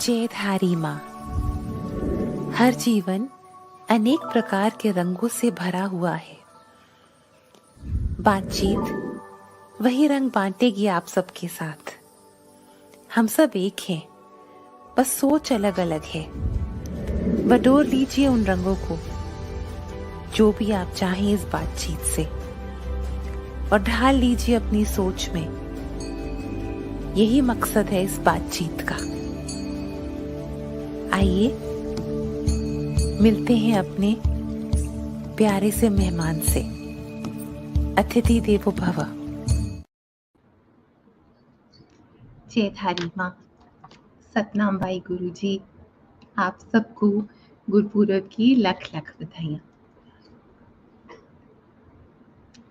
जयधारी माँ। हर जीवन अनेक प्रकार के रंगों से भरा हुआ है। बातचीत वही रंग बांटेगी आप सबके साथ। हम सब एक हैं, बस सोच अलग अलग है। बटोर लीजिए उन रंगों को, जो भी आप चाहें इस बातचीत से, और ढाल लीजिए अपनी सोच में। यही मकसद है इस बातचीत का। आइए मिलते हैं अपने प्यारे से मेहमान से। अतिथि देवो भव। जयधारी माँ, सतनाम बाई गुरु जी, आप सबको गुरपुरब की लख लख बधाइयाँ।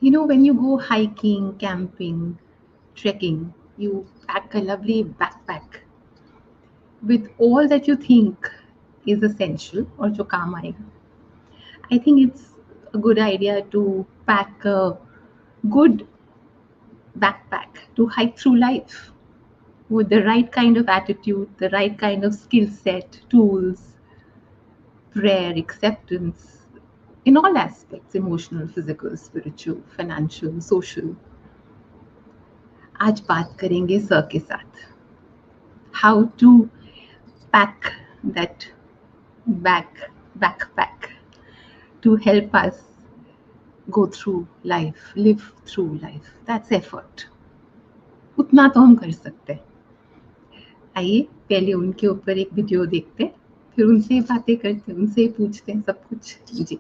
You know, when you go hiking, camping, trekking, you pack a lovely backpack with all that you think is essential or जो काम आएगा. I think it's a good idea to pack a good backpack to hike through life with the right kind of attitude, the right kind of skill set, tools, prayer, acceptance, in all aspects, emotional, physical, spiritual, financial, social. आज बात करेंगे sir के साथ how to pack that backpack to help us go through life, live through life. That's effort. उतना तो हम कर सकते हैं. आइए पहले उनके ऊपर एक वीडियो देखते हैं, फिर उनसे बातें करते हैं, उनसे पूछते हैं सब कुछ. जी.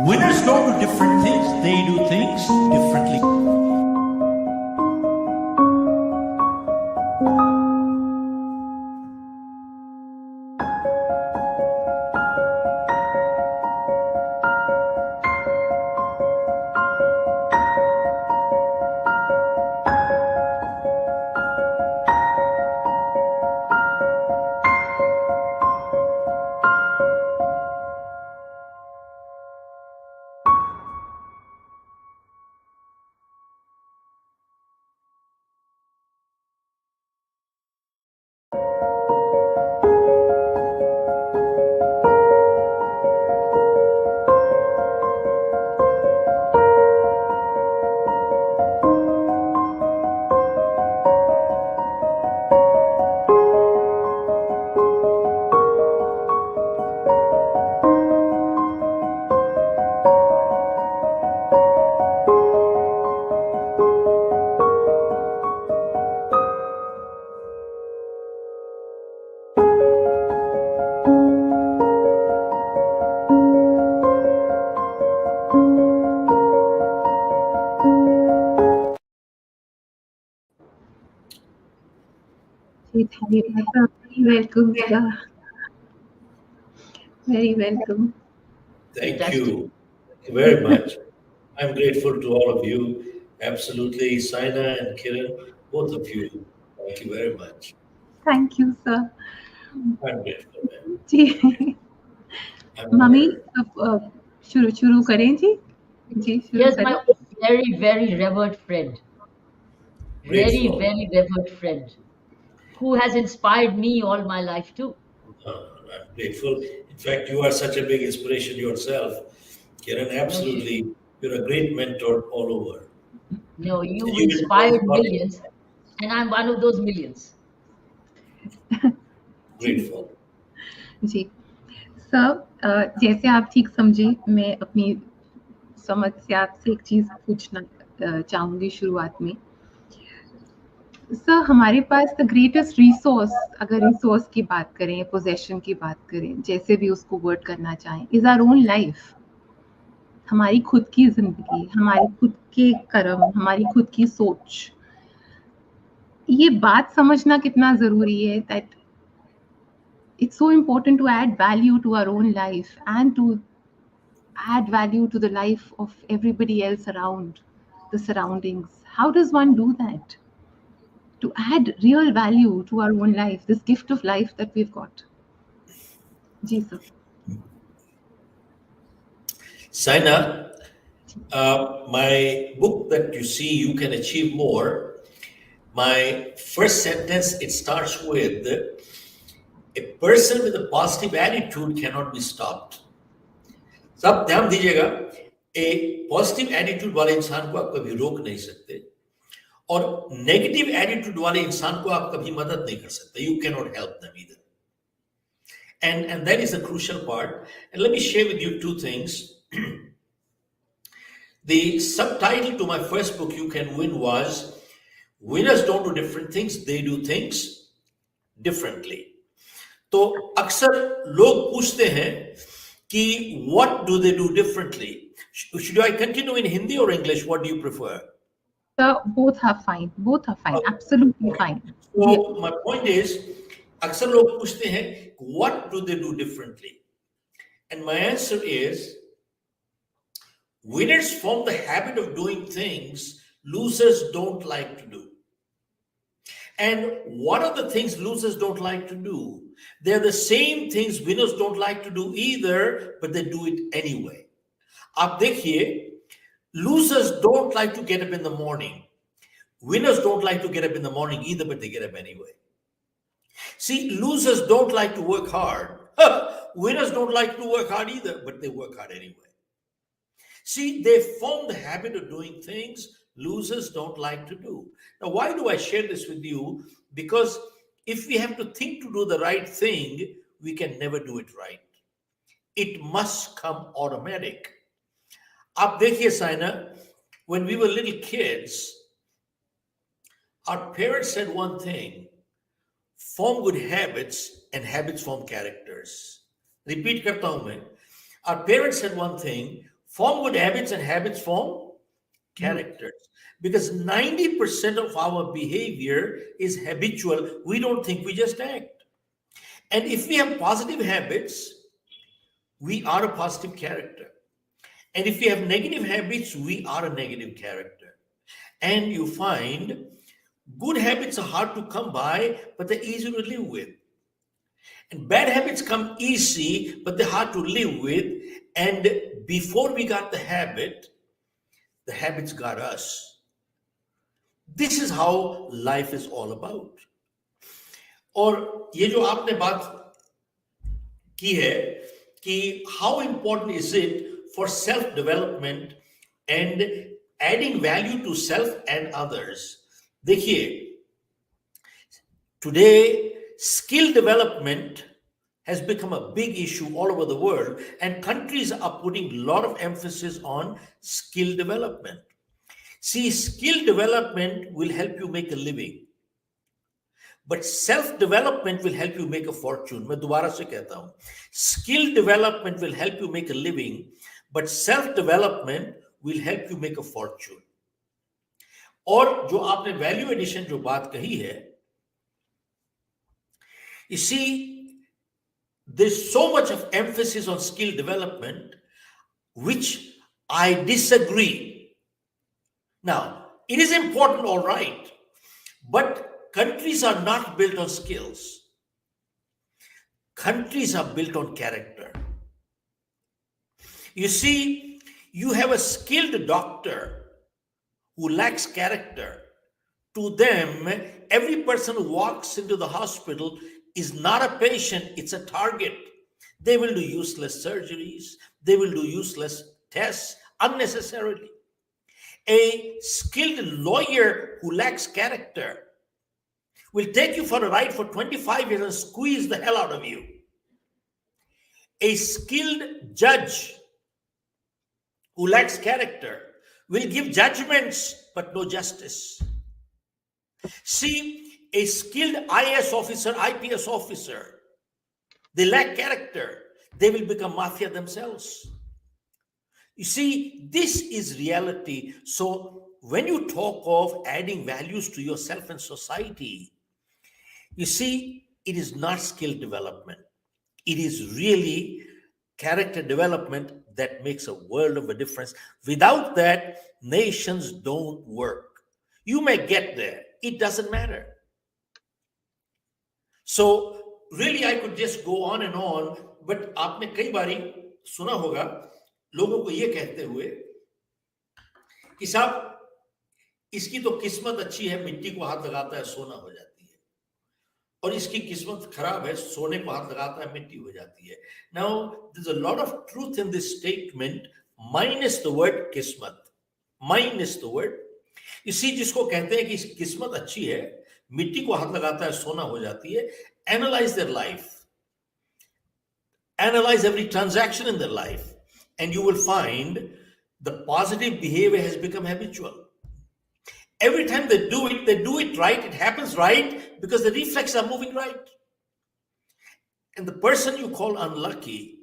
Winners don't do different things, they do things differently. Welcome, sir. Very welcome. Thank you. you very much. I'm grateful to all of you. Absolutely, Saina and Kiran, both of you. Thank you very much. Thank you, sir. I'm grateful, man. जी I'm mummy honored. अब शुरू शुरू करें जी जी शुरू Here's करें my very, very revered friend, very, Grateful. very revered friend, who has inspired me all my life too. I'm grateful. In fact, you are such a big inspiration yourself. Kiran, No, Shiv. absolutely. You're a great mentor all over. No, And you've you influence inspired a lot of millions, and I'm one of those millions. जी grateful. जी sir जैसे आप ठीक समझे मैं अपनी समझ से आपसे एक चीज़ पूछना चाहूँगी शुरुआत में सर हमारे पास द ग्रेटेस्ट रिसोर्स अगर रिसोर्स की बात करें पोजेशन की बात करें जैसे भी उसको वर्ड करना चाहें इज आवर ओन लाइफ हमारी खुद की जिंदगी हमारे खुद के कर्म हमारी खुद की सोच ये बात समझना कितना जरूरी है that it's so important to add value to our own life and to add value to the life of everybody else around the surroundings. How does one do that? To add real value to our own life, this gift of life that we've got. Ji sir. Saina, my book that you see, You Can Achieve More, my first sentence, it starts with a person with a positive attitude cannot be stopped. सब ध्यान दीजिएगा ए positive attitude वाले इंसान को आप कभी रोक नहीं सकते और नेगेटिव एटीट्यूड वाले इंसान को आप कभी मदद नहीं कर सकते you can not help them either and that is a crucial part and let me share with you two things. The subtitle to my first book You Can Win was winners don't do different things, they do things differently. तो अक्सर लोग पूछते हैं कि what do they do differently? Should I continue in Hindi or English? What do you prefer? Sir, both are fine. Both are fine. Absolutely Okay. fine. So Yeah. my point is, अक्सर लोग पूछते हैं what do they do differently? And my answer is, winners form the habit of doing things losers don't like to do. And what are the things losers don't like to do? They're the same things winners don't like to do either, but they do it anyway. आप देखिए, losers don't like to get up in the morning. Winners don't like to get up in the morning either, but they get up anyway. See, losers don't like to work hard. Winners don't like to work hard either, but they work hard anyway. See, they form the habit of doing things losers don't like to do. Now, why do I share this with you? Because if we have to think to do the right thing, we can never do it right. It must come automatic. आप देखिए Saina, when we were little kids, our parents said one thing: form good habits and habits form characters. Repeat करता हूं मैं. Our parents said one thing: form good habits and habits form characters. Because 90% of our behavior is habitual. We don't think, we just act. And if we have positive habits, we are a positive character. And if we have negative habits, we are a negative character. And you find good habits are hard to come by, but they're easy to live with. And bad habits come easy, but they're hard to live with. And before we got the habits got us. This is how life is all about. और ये जो आपने बात की है कि how important is it for self development and adding value to self and others. देखिए, today skill development has become a big issue all over the world, and countries are putting a lot of emphasis on skill development. See, skill development will help you make a living, but self development will help you make a fortune. मैं दोबारा से कहता हूं, skill development will help you make a living, but self development will help you make a fortune. और जो आपने value addition जो बात कही है, you see, there's so much of emphasis on skill development, which I disagree. Now, it is important, all right, but countries are not built on skills. Countries are built on character. You see, you have a skilled doctor who lacks character. To them, every person who walks into the hospital is not a patient, it's a target. They will do useless surgeries, they will do useless tests unnecessarily. A skilled lawyer who lacks character will take you for a ride for 25 years and squeeze the hell out of you. A skilled judge who lacks character will give judgments but no justice. See, a skilled IAS officer, IPS officer, they lack character. They will become mafia themselves. You see, this is reality. So when you talk of adding values to yourself and society, you see, it is not skill development. It is really character development that makes a world of a difference. Without that, nations don't work. You may get there. It doesn't matter. So really I could just go on and on, but आपने कई बारी सुना होगा लोगों को ये कहते हुए कि साहब इसकी तो किस्मत अच्छी है, मिट्टी को हाथ लगाता है सोना हो जाती है, और इसकी किस्मत खराब है, सोने को हाथ लगाता है मिट्टी हो जाती है. Now there's a lot of truth in this statement minus the word किस्मत, minus the word. You see, जिसको कहते हैं कि किस्मत अच्छी है, मिट्टी को हाथ लगाता है सोना हो जाती है, analyze their life, analyze every transaction in their life, and you will find the positive behavior has become habitual. Every time they do it right, it happens right because the reflexes are moving right. And the person you call unlucky,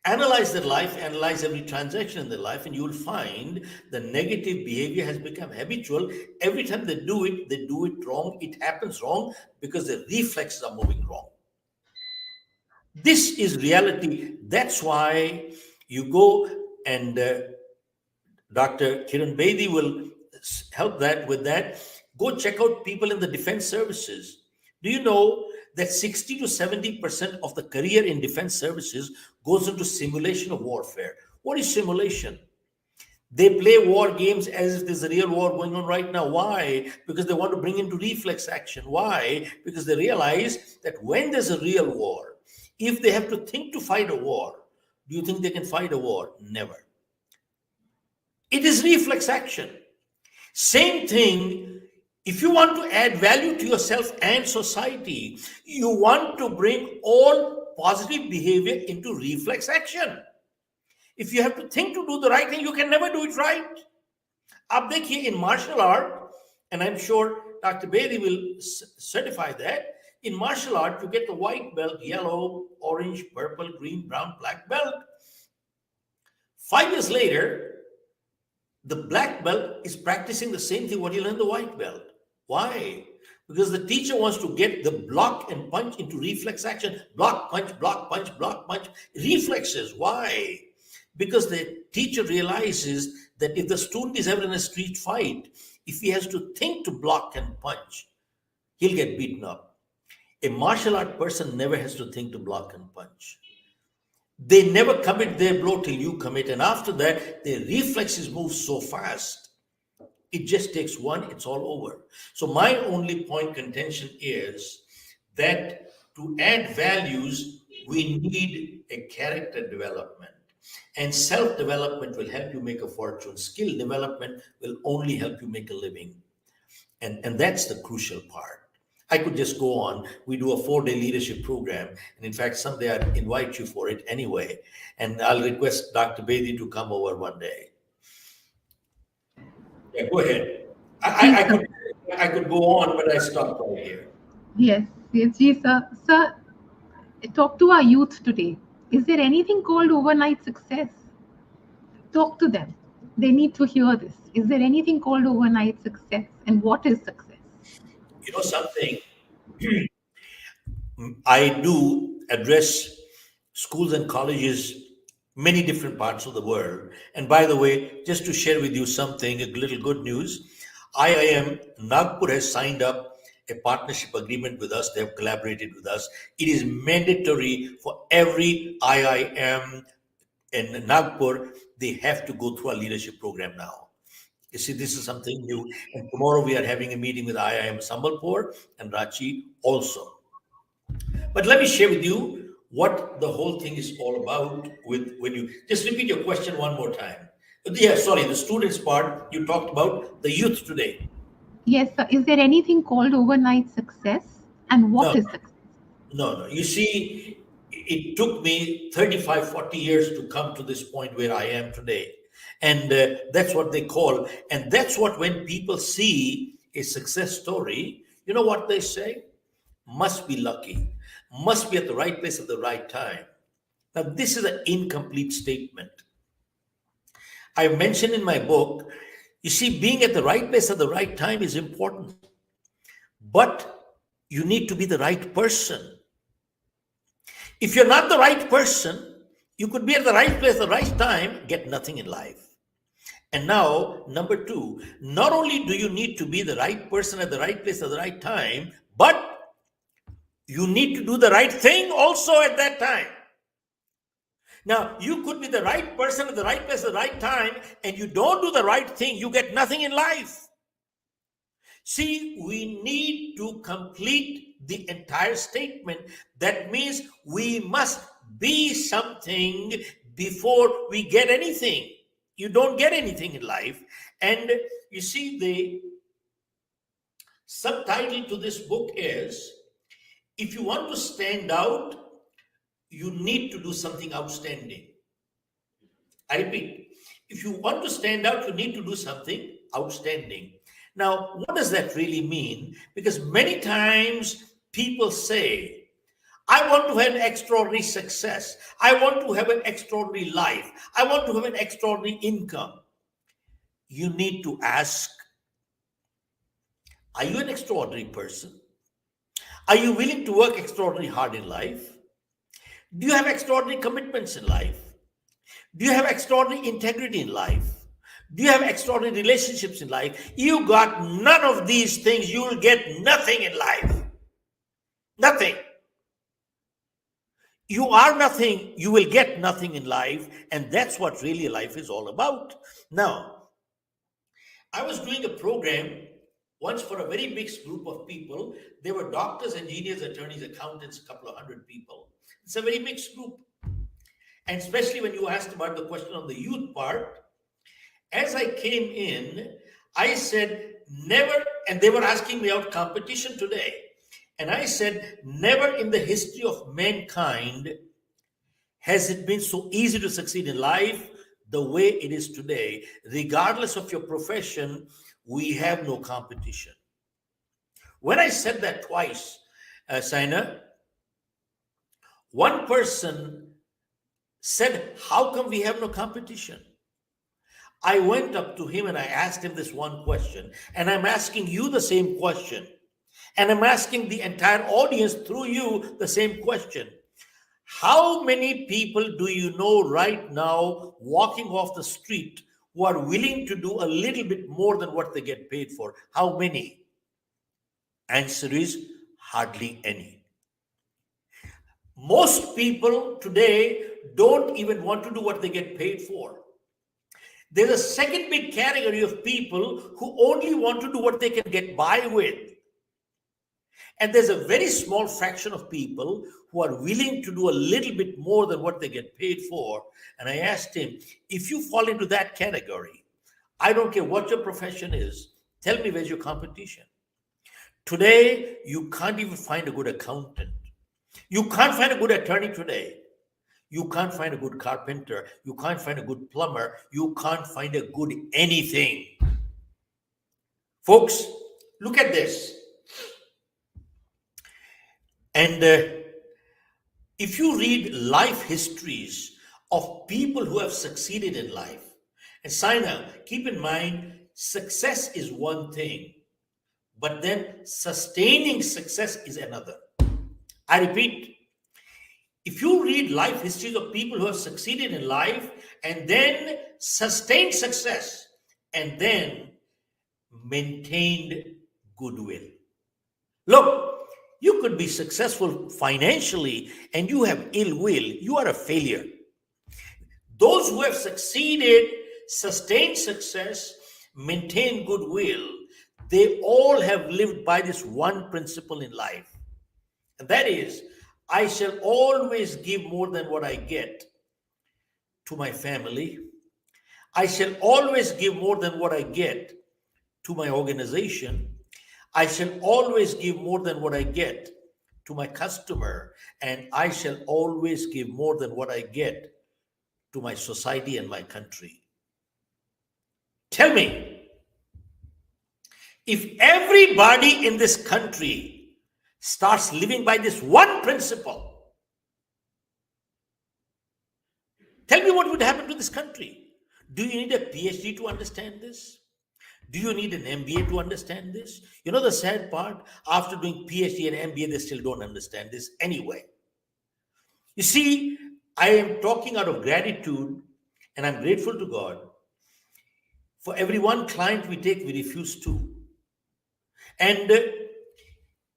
analyze their life, analyze every transaction in their life, and you will find the negative behavior has become habitual. Every time they do it wrong. It happens wrong because the reflexes are moving wrong. This is reality. That's why you go and Dr. Kiran Bedi will help with that. Go check out people in the defense services. Do you know that 60 to 70% of the career in defense services goes into simulation of warfare? What is simulation? They play war games as if there's a real war going on right now. Why? Because they want to bring into reflex action. Why? Because they realize that when there's a real war, if they have to think to fight a war, do you think they can fight a war? Never. It is reflex action. Same thing, if you want to add value to yourself and society, you want to bring all positive behavior into reflex action. If you have to think to do the right thing, you can never do it right. Ab dekhiye, in martial art, and I'm sure Dr. Bedi will certify that, in martial art, you get the white belt, yellow, orange, purple, green, brown, black belt. 5 years later, the black belt is practicing the same thing what you learn in the white belt. Why? Because the teacher wants to get the block and punch into reflex action. Block, punch, block, punch, block, punch. Reflexes. Why? Because the teacher realizes that if the student is ever in a street fight, if he has to think to block and punch, he'll get beaten up. A martial art person never has to think to block and punch. They never commit their blow till you commit. And after that, their reflexes move so fast. It just takes one, it's all over. So my only point contention is that to add values, we need a character development. And self-development will help you make a fortune. Skill development will only help you make a living. And that's the crucial part. I could just go on. We do a 4-day leadership program. And in fact, someday I'd invite you for it anyway. And I'll request Dr. Bedi to come over one day. Yeah, go ahead. I could go on, but I stopped right here. Yes, yes, sir. Sir, talk to our youth today. Is there anything called overnight success? Talk to them. They need to hear this. Is there anything called overnight success? And what is success? You know something, I do address schools and colleges many different parts of the world. And by the way, just to share with you something, a little good news, IIM Nagpur has signed up a partnership agreement with us. They have collaborated with us. It is mandatory for every IIM in Nagpur. They have to go through our leadership program now. You see, this is something new. And tomorrow we are having a meeting with IIM Sambalpur and Ranchi also. But let me share with you what the whole thing is all about. With when you just repeat your question one more time. Yeah, sorry, the students part you talked about the youth today. Yes, sir. Is there anything called overnight success? And what No, is success? no. You see, it took me 35, 40 years to come to this point where I am today. And that's what they call, and that's what when people see a success story, you know what they say? Must be lucky, must be at the right place at the right time. Now, this is an incomplete statement. I mentioned in my book, you see, being at the right place at the right time is important, but you need to be the right person. If you're not the right person, you could be at the right place at the right time, get nothing in life. And now, number two, not only do you need to be the right person at the right place at the right time, but you need to do the right thing also at that time. Now, you could be the right person at the right place at the right time, and you don't do the right thing, you get nothing in life. See, we need to complete the entire statement. That means we must be something before we get anything. You don't get anything in life. And you see, the subtitle to this book is, if you want to stand out, you need to do something outstanding. I repeat, if you want to stand out, you need to do something outstanding. Now, what does that really mean? Because many times people say, I want to have an extraordinary success. I want to have an extraordinary life. I want to have an extraordinary income. You need to ask, are you an extraordinary person? Are you willing to work extraordinarily hard in life? Do you have extraordinary commitments in life? Do you have extraordinary integrity in life? Do you have extraordinary relationships in life? You got none of these things, you will get nothing in life. Nothing. You are nothing, you will get nothing in life, and that's what really life is all about. Now, I was doing a program once for a very big group of people. There were doctors, engineers, attorneys, accountants, a couple of hundred people. It's a very mixed group. And especially when you asked about the question on the youth part, as I came in, I said, never, and they were asking me about competition today. And I said, never in the history of mankind has it been so easy to succeed in life the way it is today. Regardless of your profession, we have no competition. When I said that twice, Saina, one person said, how come we have no competition? I went up to him and I asked him this one question, and I'm asking you the same question, and I'm asking the entire audience through you the same question. How many people do you know right now walking off the street who are willing to do a little bit more than what they get paid for? How many? Answer is hardly any. Most people today don't even want to do what they get paid for. There's a second big category of people who only want to do what they can get by with. And there's a very small fraction of people who are willing to do a little bit more than what they get paid for. And I asked him, if you fall into that category, I don't care what your profession is, tell me where's your competition. Today, you can't even find a good accountant. You can't find a good attorney today. You can't find a good carpenter. You can't find a good plumber. You can't find a good anything. Folks, look at this. And if you read life histories of people who have succeeded in life, and Saina, keep in mind, success is one thing, but then sustaining success is another. I repeat, if you read life histories of people who have succeeded in life and then sustained success and then maintained goodwill. Look, you could be successful financially and you have ill will, you are a failure. Those who have succeeded, sustained success, maintained goodwill, they all have lived by this one principle in life. And that is, I shall always give more than what I get to my family. I shall always give more than what I get to my organization. I shall always give more than what I get to my customer. And I shall always give more than what I get to my society and my country. Tell me, if everybody in this country starts living by this one principle, tell me what would happen to this country. Do you need a PhD to understand this? Do you need an MBA to understand this? You know the sad part? After doing PhD and MBA, they still don't understand this anyway. You see, I am talking out of gratitude, and I'm grateful to God. For every one client we take, we refuse two. And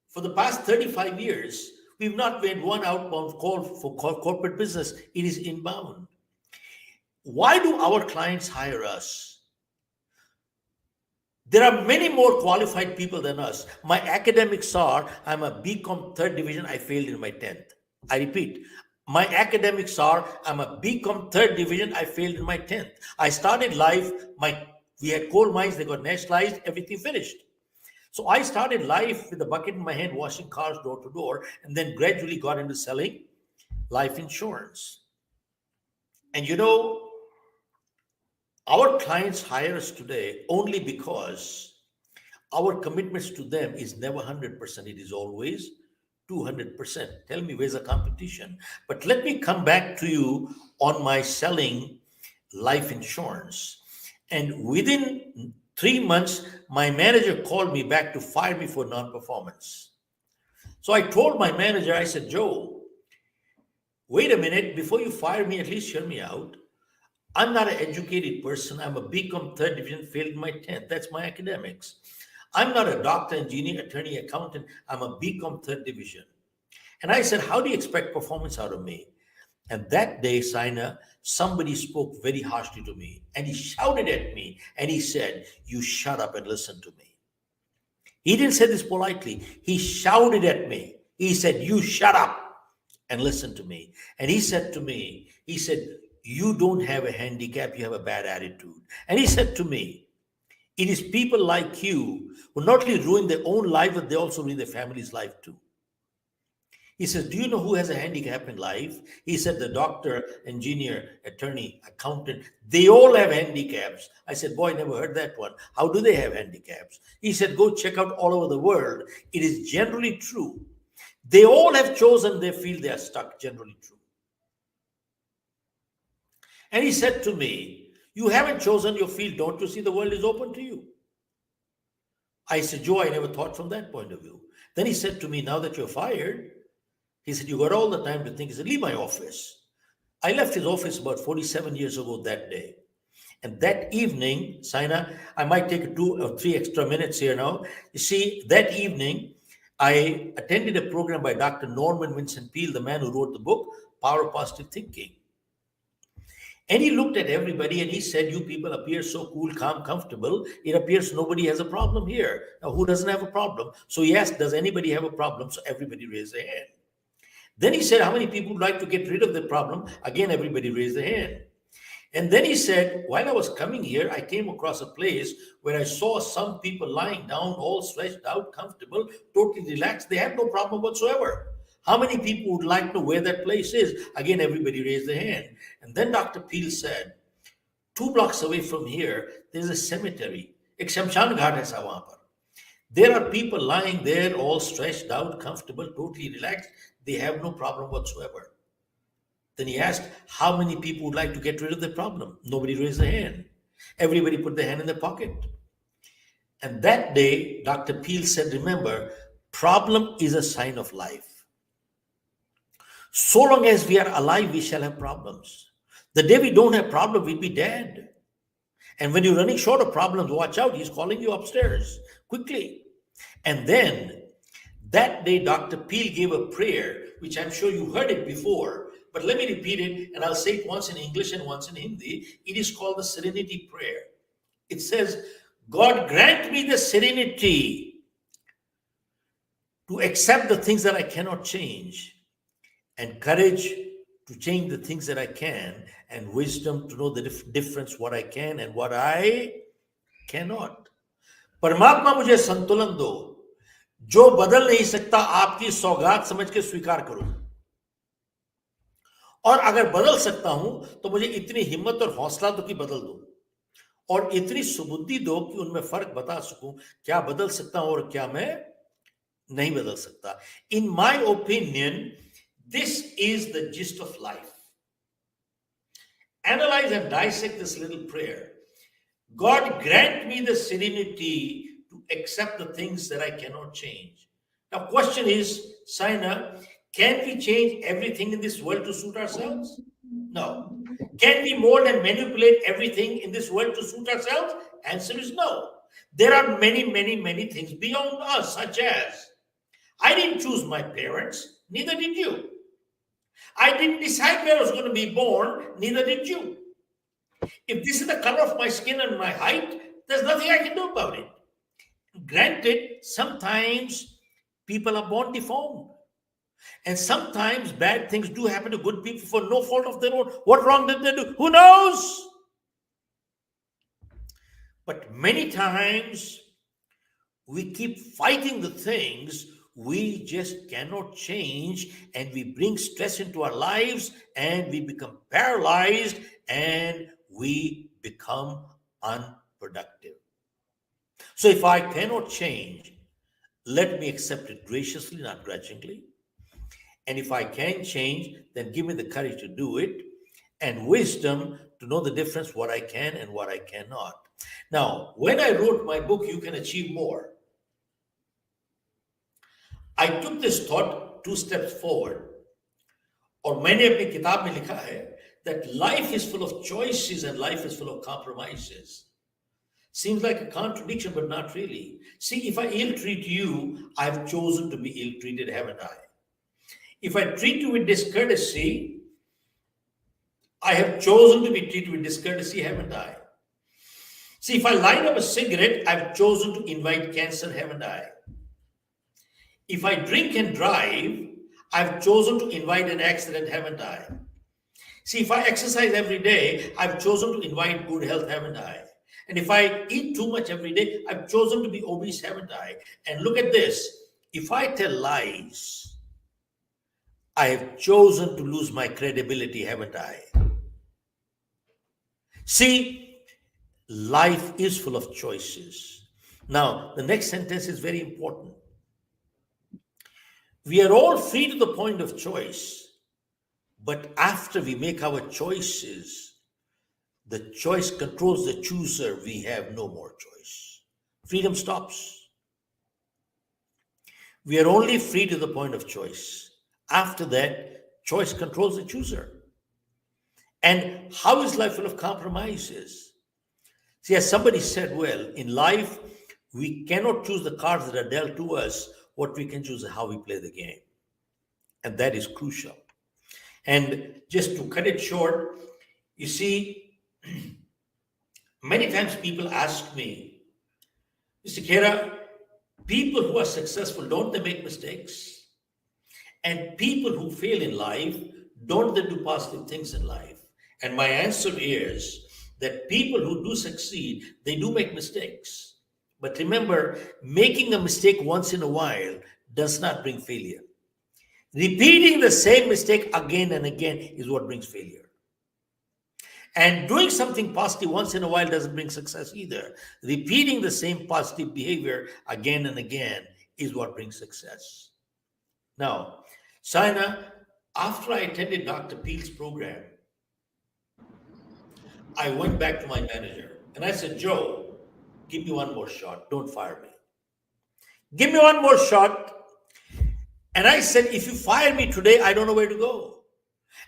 for the past 35 years, we've not made one outbound call for corporate business. It is inbound. Why do our clients hire us? There are many more qualified people than us. My academics are, I'm a BCom 3rd division, I failed in my 10th. I repeat, my academics are, I'm a BCom 3rd division, I failed in my 10th. I started life, we had coal mines, they got nationalized, everything finished. So I started life with a bucket in my hand, washing cars door to door, and then gradually got into selling life insurance. And you know, our clients hire us today only because our commitments to them is never 100%. It is always 200%. Tell me, where's the competition? But let me come back to you on my selling life insurance. And within 3 months, my manager called me back to fire me for non-performance. So I told my manager, I said, Joe, wait a minute, before you fire me, at least hear me out. I'm not an educated person. I'm a BCom 3rd division, failed in my 10th. That's my academics. I'm not a doctor, engineer, attorney, accountant. I'm a BCom 3rd division. And I said, how do you expect performance out of me? And that day, Saina, somebody spoke very harshly to me. And he shouted at me. And he said, you shut up and listen to me. He didn't say this politely. He shouted at me. He said, you shut up and listen to me. And he said to me, he said, you don't have a handicap, you have a bad attitude. And he said to me, it is people like you who not only ruin their own life, but they also ruin their family's life too. He says, do you know who has a handicap in life? He said, the doctor, engineer, attorney, accountant, they all have handicaps. I said, boy, I never heard that one. How do they have handicaps? He said, go check out all over the world. It is generally true. They all have chosen their field, they are stuck, generally true. And he said to me, you haven't chosen your field. Don't you see the world is open to you? I said, Joe, I never thought from that point of view. Then he said to me, now that you're fired, he said, you got all the time to think. He said, leave my office. I left his office about 47 years ago that day. And that evening, Saina, I might take 2 or 3 extra minutes here now. You see, that evening, I attended a program by Dr. Norman Vincent Peale, the man who wrote the book, Power of Positive Thinking. And he looked at everybody and he said, you people appear so cool, calm, comfortable. It appears nobody has a problem here. Now, who doesn't have a problem? So he asked, does anybody have a problem? So everybody raised their hand. Then he said, how many people would like to get rid of the problem? Again, everybody raised their hand. And then he said, while I was coming here, I came across a place where I saw some people lying down, all stretched out, comfortable, totally relaxed. They had no problem whatsoever. How many people would like to know where that place is? Again, everybody raised their hand. And then Dr. Peale said, 2 blocks away from here, there's a cemetery. Ek Shamshan Ghat hai sa wahan par. There are people lying there, all stretched out, comfortable, totally relaxed. They have no problem whatsoever. Then he asked, how many people would like to get rid of the problem? Nobody raised their hand. Everybody put their hand in their pocket. And that day, Dr. Peale said, remember, problem is a sign of life. So long as we are alive, we shall have problems. The day we don't have problem, we'll be dead. And when you're running short of problems, watch out, he's calling you upstairs quickly. And then that day, Dr. Peel gave a prayer, which I'm sure you heard it before, but let me repeat it, and I'll say it once in English and once in Hindi. It is called the Serenity Prayer. It says, God grant me the serenity to accept the things that I cannot change, and courage to change the things that I can, and wisdom to know the difference what I can and what I cannot. परमात्मा मुझे संतुलन दो, जो बदल नहीं सकता आपकी सौगात समझ के स्वीकार करो, और अगर बदल सकता हूं तो मुझे इतनी हिम्मत और हौसला दो कि बदल दो, और इतनी सुबुद्धि दो कि उनमें फर्क बता सकूं, क्या बदल सकता हूं और क्या मैं नहीं बदल सकता. In my opinion, this is the gist of life. Analyze and dissect this little prayer. God grant me the serenity to accept the things that I cannot change. Now, question is, Saina, can we change everything in this world to suit ourselves? No. Can we mold and manipulate everything in this world to suit ourselves? Answer is no. There are many things beyond us, such as, I didn't choose my parents, neither did you. I didn't decide where I was going to be born, neither did you. If this is the color of my skin and my height, there's nothing I can do about it. Granted, sometimes people are born deformed. And sometimes bad things do happen to good people for no fault of their own. What wrong did they do? Who knows? But many times we keep fighting the things we just cannot change, and we bring stress into our lives, and we become paralyzed, and we become unproductive. So if I cannot change, let me accept it graciously, not grudgingly. And if I can change, then give me the courage to do it, and wisdom to know the difference, what I can and what I cannot. Now, when I wrote my book, You Can Achieve More, I took this thought 2 steps forward. और मैंने अपनी किताब में लिखा है that life is full of choices and life is full of compromises. Seems like a contradiction, but not really. See, if I ill-treat you, I've chosen to be ill-treated, haven't I? If I treat you with discourtesy, I have chosen to be treated with discourtesy, haven't I? See, if I light up a cigarette, I've chosen to invite cancer, haven't I? If I drink and drive, I've chosen to invite an accident, haven't I? See, if I exercise every day, I've chosen to invite good health, haven't I? And if I eat too much every day, I've chosen to be obese, haven't I? And look at this. If I tell lies, I have chosen to lose my credibility, haven't I? See, life is full of choices. Now, the next sentence is very important. We are all free to the point of choice, but after we make our choices, the choice controls the chooser. We have no more choice. Freedom stops. We are only free to the point of choice. After that, choice controls the chooser. And how is life full of compromises? See, as somebody said, well, in life, we cannot choose the cards that are dealt to us. What we can choose is how we play the game. And that is crucial. And just to cut it short, you see, many times people ask me, Mr. Khera, people who are successful, don't they make mistakes? And people who fail in life, don't they do positive things in life? And my answer is that people who do succeed, they do make mistakes. But remember, making a mistake once in a while does not bring failure. Repeating the same mistake again and again is what brings failure. And doing something positive once in a while doesn't bring success either. Repeating the same positive behavior again and again is what brings success. Now, Saina, after I attended Dr. Peel's program, I went back to my manager and I said, Joe, give me one more shot. Don't fire me. Give me one more shot. And I said, if you fire me today, I don't know where to go.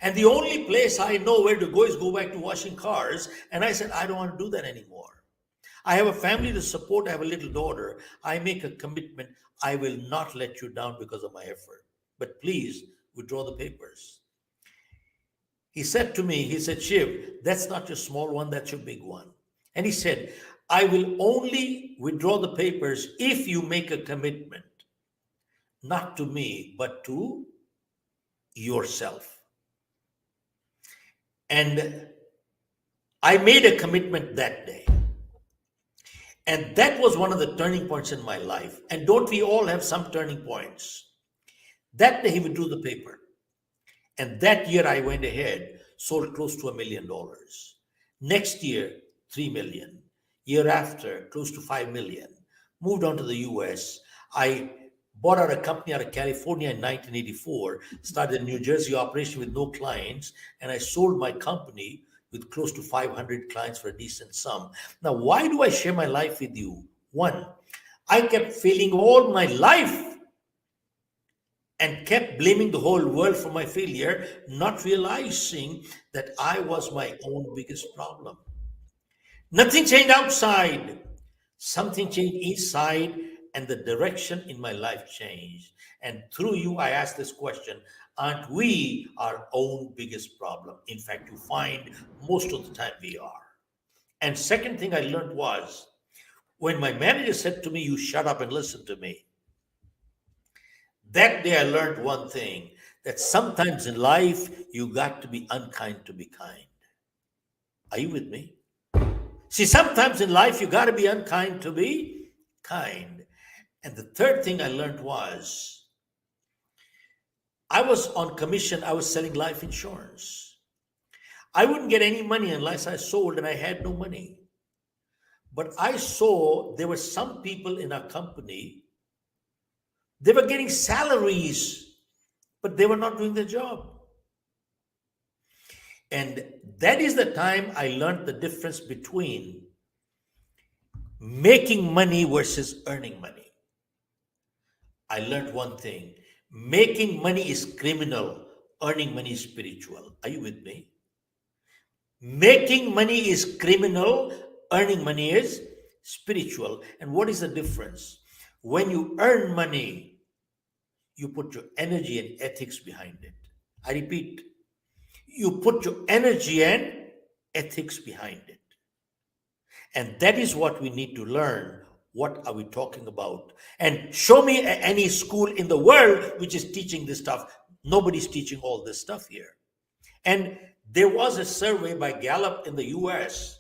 And the only place I know where to go is go back to washing cars. And I said, I don't want to do that anymore. I have a family to support. I have a little daughter. I make a commitment. I will not let you down because of my effort. But please withdraw the papers. He said to me, he said, Shiv, that's not your small one, that's your big one. And he said, I will only withdraw the papers if you make a commitment, not to me, but to yourself. And I made a commitment that day. And that was one of the turning points in my life. And don't we all have some turning points? That day he withdrew the paper. And that year I went ahead, sold close to $1 million. Next year, 3 million. Year after, close to 5 million. Moved on to the US. I bought out a company out of California in 1984, started a New Jersey operation with no clients, and I sold my company with close to 500 clients for a decent sum. Now, why do I share my life with you? One, I kept failing all my life and kept blaming the whole world for my failure, not realizing that I was my own biggest problem. Nothing changed outside. Something changed inside, and the direction in my life changed. And through you, I ask this question: aren't we our own biggest problem? In fact, you find most of the time we are. And second thing I learned was when my manager said to me, you shut up and listen to me. That day I learned one thing, that sometimes in life, you got to be unkind to be kind. Are you with me? See, sometimes in life, you got to be unkind to be kind. And the third thing I learned was I was on commission, I was selling life insurance. I wouldn't get any money unless I sold, and I had no money. But I saw there were some people in our company, they were getting salaries, but they were not doing their job. And that is the time I learned the difference between making money versus earning money. I learned one thing: making money is criminal, earning money is spiritual. Are you with me? Making money is criminal, earning money is spiritual. And what is the difference? When you earn money, you put your energy and ethics behind it. I repeat, you put your energy and ethics behind it. And that is what we need to learn. What are we talking about? And show me any school in the world which is teaching this stuff. Nobody's teaching all this stuff here. And there was a survey by Gallup in the US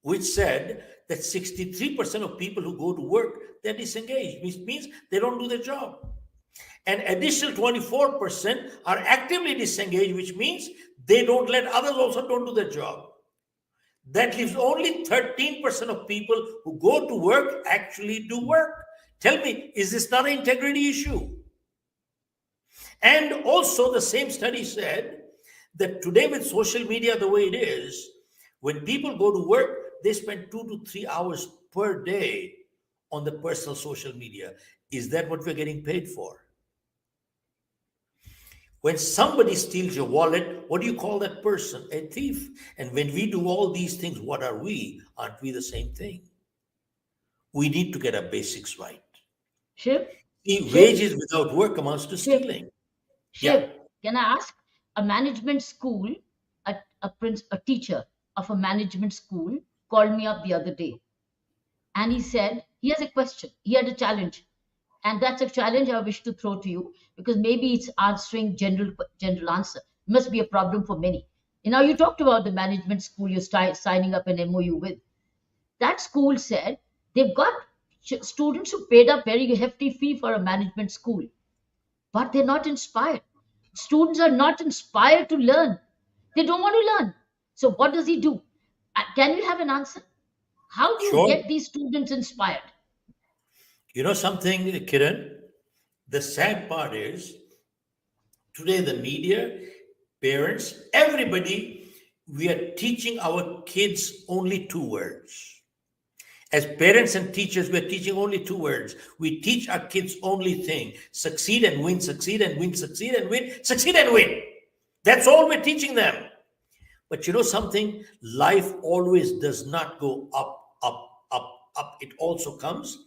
which said that 63% of people who go to work, they're disengaged, which means they don't do their job. And additional 24% are actively disengaged, which means they don't let others also don't do their job. That leaves only 13% of people who go to work actually do work. Tell me, is this not an integrity issue? And also the same study said that today with social media the way it is, when people go to work, they spend 2 to 3 hours per day on the personal social media. Is that what we're getting paid for? When somebody steals your wallet, what do you call that person? A thief. And when we do all these things, what are we? Aren't we the same thing? We need to get our basics right. Shiv? Wages without work amounts to stealing. Shiv, Yeah. can I ask? A management school, a teacher of a management school called me up the other day, and he said he has a question. He had a challenge, and that's a challenge I wish to throw to you, because maybe it's answering general answer. It must be a problem for many. You talked about the management school you're signing up an MOU with. That school said they've got students who paid a very hefty fee for a management school, but they're not inspired. Students are not inspired to learn. They don't want to learn. So what does he do? Can we have an answer? How do you Sure. get these students inspired? You know something, Kiran? The sad part is today the media, parents, everybody, we are teaching our kids only 2 words. As parents and teachers, we're teaching only two words. We teach our kids only thing: succeed and win, succeed and win, succeed and win, succeed and win. That's all we're teaching them. But you know something? Life always does not go up, up, up, up. It also comes.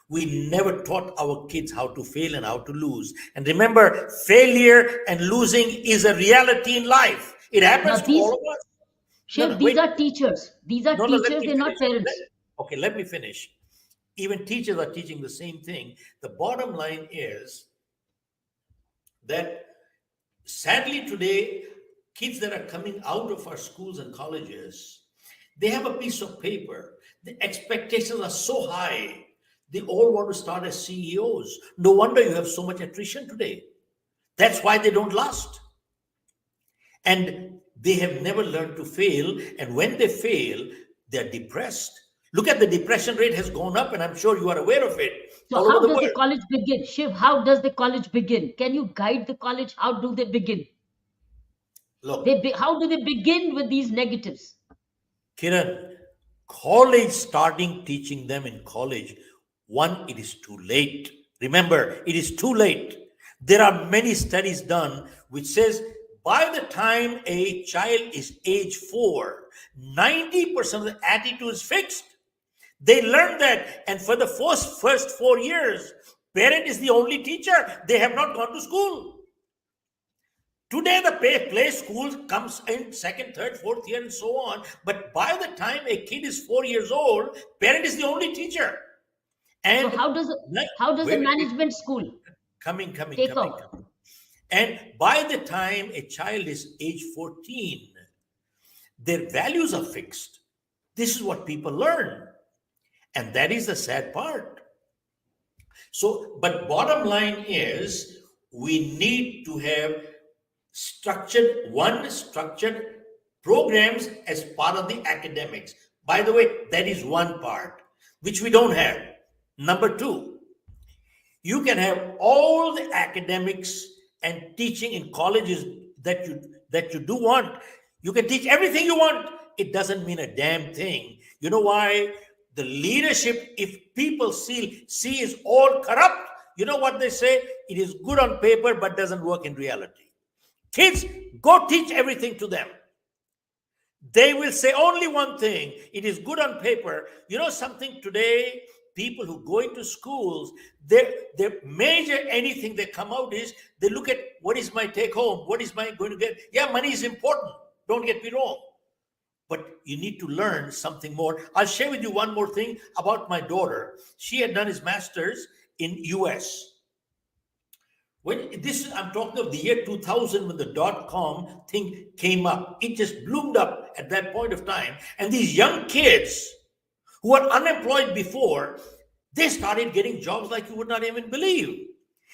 We never taught our kids how to fail and how to lose. And remember, failure and losing is a reality in life. It happens Now to all these, of us. No, Shiv, no, these wait. are teachers. These are No, no, let teachers, me they're not finish. parents. Okay, let me finish. Even teachers are teaching the same thing. The bottom line is that sadly today, kids that are coming out of our schools and colleges, they have a piece of paper. The expectations are so high. They all want to start as CEOs. No wonder you have so much attrition today. That's why they don't last. And they have never learned to fail. And when they fail, they're depressed. Look at the depression rate has gone up, and I'm sure you are aware of it So all over how the does the world. college begin? Shiv, how does the college begin? Can you guide the college? How do they begin? Look, How do they begin with these negatives? Kiran, college, starting teaching them in college, one, it is too late. Remember, it is too late. There are many studies done which says by the time a child is age 4, 90% of the attitude is fixed. They learn that, and for the first 4 years, parent is the only teacher. They have not gone to school. Today, the play school comes in second, third, fourth year, and so on. But by the time a kid is 4 years old, parent is the only teacher. So And how does a wait, management school coming. take off? And by the time a child is age 14, their values are fixed. This is what people learn. And that is the sad part. So, but bottom line is we need to have structured programs as part of the academics. By the way, that is one part which we don't have. Number two, you can have all the academics and teaching in colleges that you do want. You can teach everything you want. It doesn't mean a damn thing. You know why? The leadership, if people see is all corrupt, you know what they say? It is good on paper but doesn't work in reality. Kids, go teach everything to them. They will say only one thing: it is good on paper. You know something? Today, people who go into schools, their major anything they come out is they look at what is my take home, what is my going to get. Yeah, money is important. Don't get me wrong. But you need to learn something more. I'll share with you one more thing about my daughter. She had done his master's in US. I'm talking of the year 2000 when the .com thing came up. It just bloomed up at that point of time. And these young kids who were unemployed before, they started getting jobs like you would not even believe.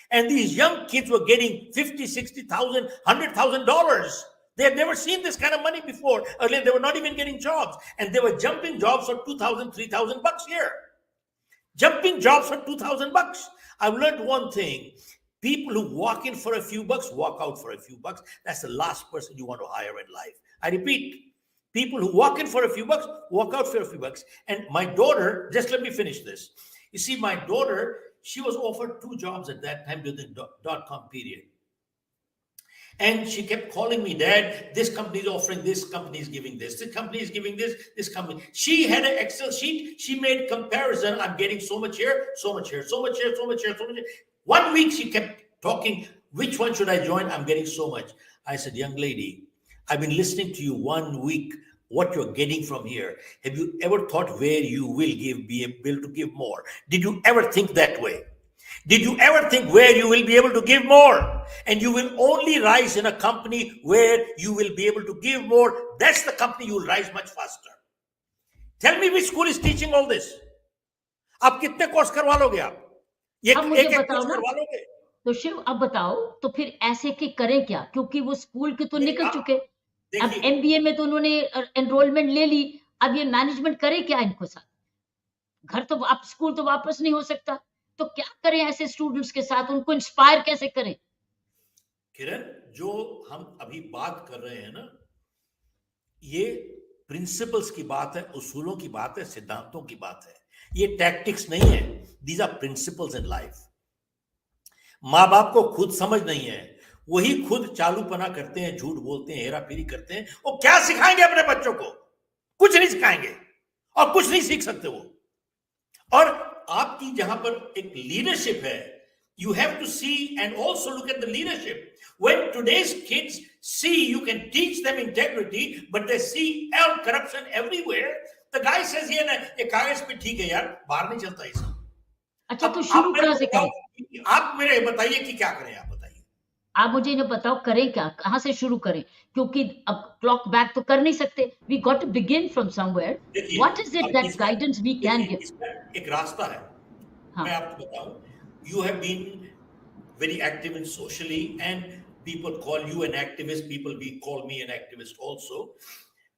And these young kids were getting $50,000, $60,000, $100,000. They had never seen this kind of money before. Earlier, they were not even getting jobs. And they were jumping jobs for $2,000, $3,000 here. Jumping jobs for $2,000. I've learned one thing. People who walk in for a few bucks, walk out for a few bucks. That's the last person you want to hire in life. I repeat, people who walk in for a few bucks, walk out for a few bucks. And my daughter, just let me finish this. You see, my daughter, she was offered 2 jobs at that time during the .com period. And she kept calling me, Dad, this company is offering this, company is giving this company is giving this company. She had an Excel sheet. She made comparison. I'm getting so much here, so much here, so much here, so much here, so much here. 1 week she kept talking, which one should I join? I'm getting so much. I said, young lady, I've been listening to you 1 week, what you're getting from here. Have you ever thought where you will be able to give more? Did you ever think that way? Did you ever think where you will be able to give more? And you will only rise in a company where you will be able to give more. That's the company you will rise much faster. Tell me which school is teaching all this? आप कितने course करवा लोगे आप? ये अब मुझे एक बताओ कोर्स ना, करवा लोगे? तो शिव अब बताओ, तो फिर ऐसे के करें क्या? क्योंकि वो स्कूल के तो निकल चुके। अब देखिए, एमबीए में तो उन्होंने एनरोलमेंट ले ली, अब ये मैनेजमेंट करे क्या इनको साथ? घर तो आप स्कूल तो वापस नहीं हो सकता, तो क्या करें ऐसे स्टूडेंट्स के साथ? उनको इंस्पायर कैसे करें? किरण, जो हम अभी बात कर रहे हैं ना, ये प्रिंसिपल्स की बात है, उसूलों की बात है, सिद्धांतों की बात है। ये टैक्टिक्स नहीं है, these are principles in life. माँ बाप को खुद समझ नहीं है, वही खुद चालूपना करते हैं, झूठ बोलते हैं, हेरा फेरी करते हैं। वो क्या सिखाएंगे अपने बच्चों को? कुछ नहीं सिखाएंगे और कुछ नहीं सीख सकते वो। और आपकी जहां पर एक लीडरशिप है, you have to see and also look at the leadership. When today's kids see you can teach them integrity, but they see all corruption everywhere, the guy says ये कागज पे ठीक है यार, बाहर नहीं चलता ये सब। अच्छा, अब तो शुरू कहाँ से करें? आप मेरे बताइए कि क्या करें, आप बताइए। आप मुझे इन्हें बताओ, करें क्या, कहाँ से शुरू करें? क्योंकि अब क्लॉक बैक तो कर नहीं सकते। We got to begin from somewhere. What is it that guidance we can give? इसका एक रास्ता है, हाँ. मैं आपको बताऊं। You have been very active in socially, and people call you an activist. People we call me an activist also.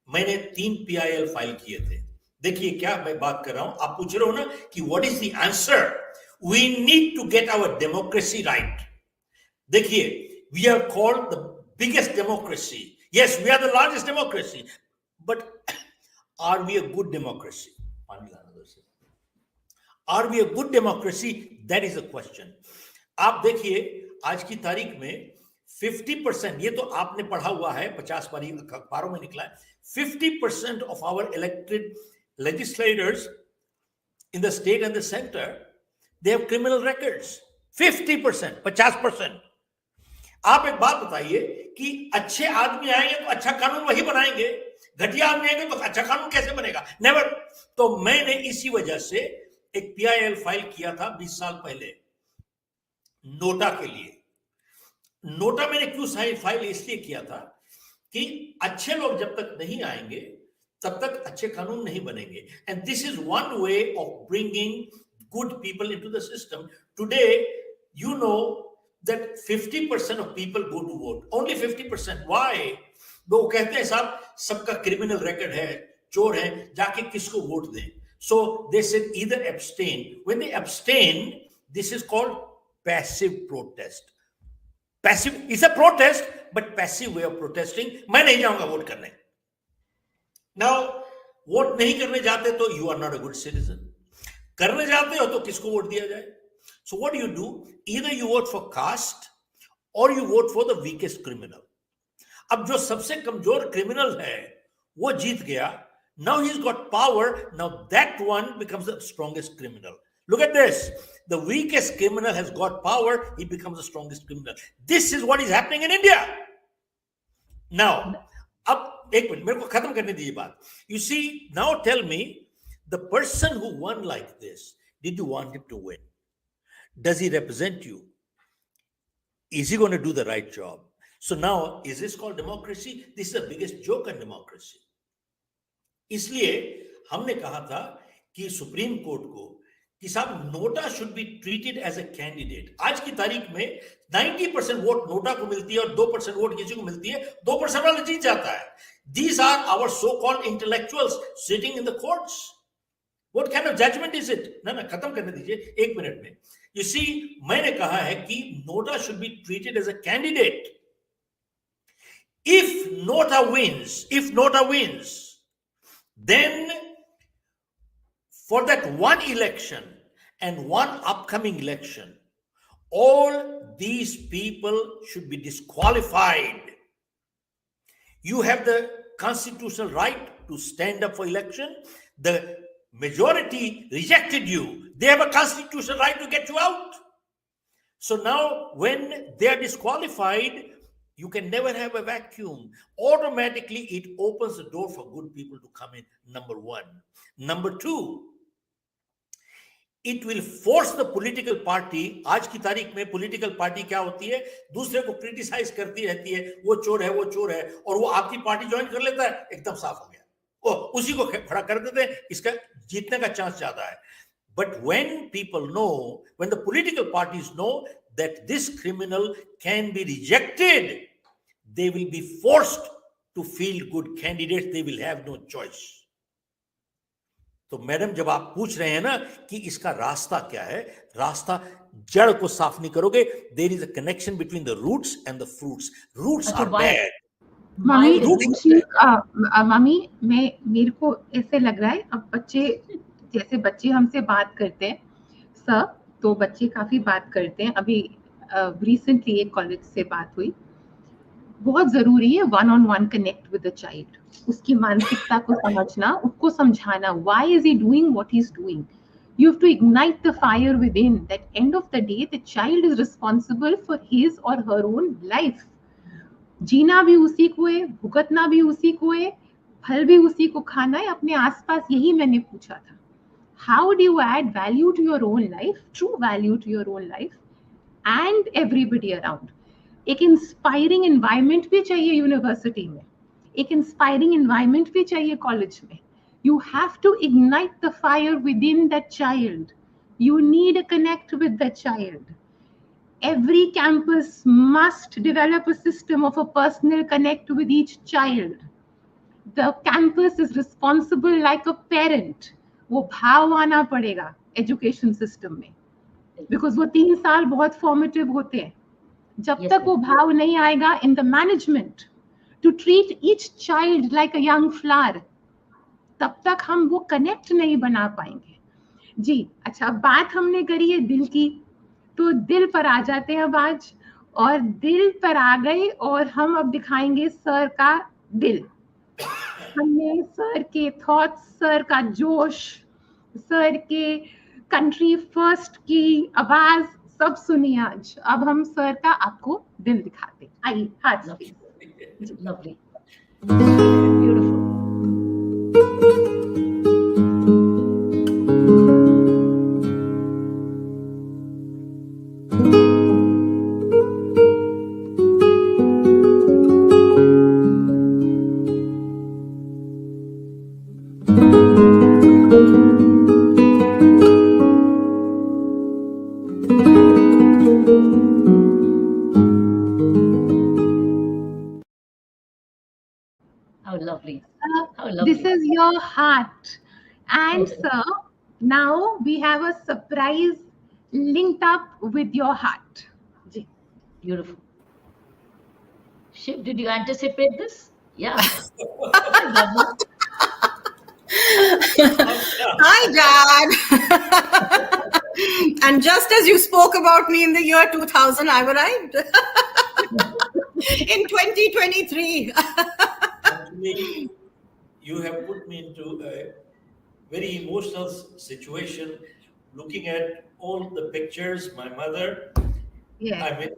मैंने 3 PIL file किए थे। देखिए क्या मैं बात कर रहा हूं, आप पूछ रहे हो ना कि what is the answer? We need to get our democracy right. देखिए, we are called the biggest democracy. Yes, we are the largest democracy, but are we a good democracy? Are we a good democracy? That is the question. आप देखिए आज की तारीख में 50%, ये तो आपने पढ़ा हुआ है, 50 बारी अखबारों में निकला है, 50% of our elected legislators in the state and the center, they have criminal records. 50%, 50%. आप एक बात बताइए कि अच्छे आदमी आएंगे तो अच्छा कानून वही बनाएंगे, घटिया आदमी आएंगे तो अच्छा कानून कैसे बनेगा? नेवर। तो मैंने इसी वजह से एक PIL फाइल किया था 20 साल पहले नोटा के लिए। नोटा मैंने क्यों फाइल इसलिए किया था कि अच्छे लोग जब तक नहीं आएंगे तब तक अच्छे कानून नहीं बनेंगे। And this is one way of bringing good people into the system. Today you know that 50% of people go to vote, only 50%। Why? वो कहते हैं साहब सबका क्रिमिनल रिकॉर्ड है, चोर है, जाके किसको वोट दें? So they said either abstain. When they abstain, this is called passive protest. Passive is a protest, but passive way of protesting. मैं नहीं जाऊंगा वोट करने। Now, वोट नहीं करने जाते तो you are not a good citizen. करने जाते हो तो किसको वोट दिया जाए? So what do? Either you vote for caste or you vote for the weakest criminal. अब जो सबसे कमजोर क्रिमिनल है वो जीत गया। Now he's got power. Now that one becomes the strongest criminal. Look at this. The weakest criminal has got power. He becomes the strongest criminal. This is what is happening in India. Now, अब एक minute मेरे को खत्म करने दीजिए बात। You see, now tell me, the person who won like this, did you want him to win? Does he represent you? Is he going to do the right job? So now, is this called democracy? This is the biggest joke on democracy. इसलिए हमने कहा था कि supreme court को कि साहब NOTA should be treated as a candidate. आज की तारीख में 90% वोट नोटा को मिलती है और 2% वोट किसी को मिलती है, 2% वाला जीत जाता है। These are our so-called intellectuals sitting in the courts. What kind of judgment is it? ना खत्म करने दीजिए 1 मिनट में। You see, मैंने कहा है कि NOTA should be treated as a candidate. If nota wins, then for that one election and one upcoming election, all these people should be disqualified. You have the constitutional right to stand up for election. The majority rejected you. They have a constitutional right to get you out. So now when they are disqualified, you can never have a vacuum. Automatically, it opens the door for good people to come in, number one. Number two, it will force the political party. आज की तारीख में political party क्या होती है? दूसरे को criticize करती रहती है, वो चोर है, और वो आपकी पार्टी ज्वाइन कर लेता है, एकदम साफ हो गया। उसी को खड़ा कर देते हैं, इसका जीतने का चांस ज्यादा है। But when people know, when the political parties know that this criminal can be rejected, they will be forced to feel good candidates. They will have no choice. तो मैडम जब आप पूछ रहे हैं ना कि इसका रास्ता क्या है, रास्ता जड़ को साफ नहीं करोगे, there is a connection between the roots and the fruits. Roots are bad. Mummy, मेरे को ऐसे लग रहा है अब बच्चे जैसे बच्चे हमसे बात करते हैं सर, तो बच्चे काफी बात करते हैं. अभी रिसेंटली एक कॉलेज से बात हुई. बहुत जरूरी है one on one connect with the child, उसकी मानसिकता को समझना, उसको समझाना why is he doing what he is doing. You have to ignite the fire within. That end of the day, the child is responsible for his or her own life. जीना भी उसी को है, भुगतना भी उसी को है, फल भी उसी को खाना है. अपने आसपास यही मैंने पूछा था. How do you add value to your own life, true value to your own life and everybody around? एक इंस्पायरिंग एनवायरनमेंट भी चाहिए यूनिवर्सिटी में, एक इंस्पायरिंग एनवायरनमेंट भी चाहिए कॉलेज में. You have to ignite the fire within that child. You need a connect with the child. Every campus must develop a system of a personal connect with each child. The campus is responsible like a parent. वो भाव आना पड़ेगा education system में, because वो 3 साल बहुत formative होते हैं. जब Yes, तक ma'am. वो भाव नहीं आएगा in the management to treat each child like a young flower, तब तक हम वो कनेक्ट नहीं बना पाएंगे. जी अच्छा, बात हमने करी है दिल की, तो दिल पर आ जाते हैं अब आज. और दिल पर आ गए और हम अब दिखाएंगे सर का दिल. हमने सर के थॉट्स, सर का जोश, सर के कंट्री फर्स्ट की आवाज सब सुनी आज. अब हम सर का आपको दिल दिखाते. आइए हाथ Lovely. से. Lovely. Beautiful. How lovely. How lovely. This is your heart. And Yes. sir, now we have a surprise linked up with your heart. Ji. Beautiful. Shiv, did you anticipate this? Yeah. Lovely. Hi, Dad. And just as you spoke about me in the year 2000, I've arrived in 2023. Actually, you have put me into a very emotional situation, looking at all the pictures. My mother, Yes. I mean,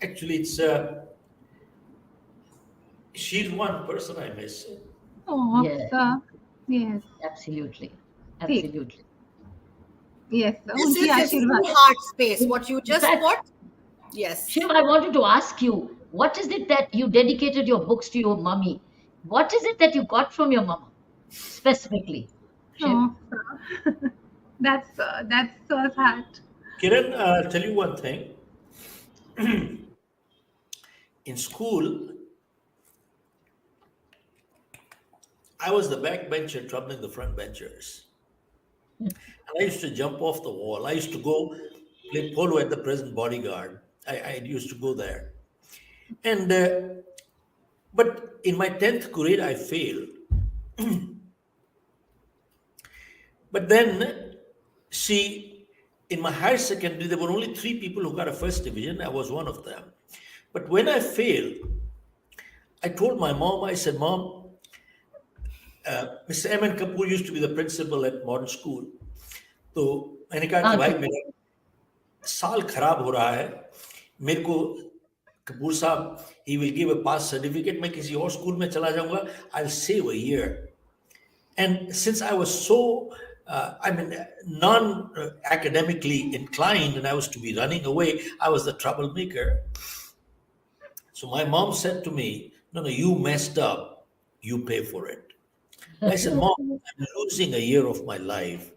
actually, it's she's one person I miss. Oh, Yeah. sir. Yes. Absolutely. See. Absolutely. Yes. This उनकी is his आशीर्वाद. true heart space. What you just fact- put? Yes. Shiv, I wanted to ask you, what is it that you dedicated your books to your mummy? What is it that you got from your mama specifically? Shiv? Oh, sir. that's sir's heart. Kiran, I'll tell you one thing. In school, I was the backbencher troubling the front benchers. And I used to jump off the wall. I used to go play polo at the present bodyguard. I used to go there. And but in my 10th grade, I failed. But then, see, in my higher secondary, there were only 3 people who got a first division. I was one of them. But when I failed, I told my mom, I said, Mom, Mr. M.N. Kapoor used to be the principal at modern school. तो मैंने कहा कि भाई मेरा साल खराब हो रहा है, मेरे को कपूर साहब he will give a pass certificate, मैं किसी और स्कूल में चला जाऊंगा, I'll save a year. And since I was so non-academically inclined and I was to be running away, I was the troublemaker. So my mom said to me, no, you messed up, you pay for it. I said, Mom, I'm losing a year of my life.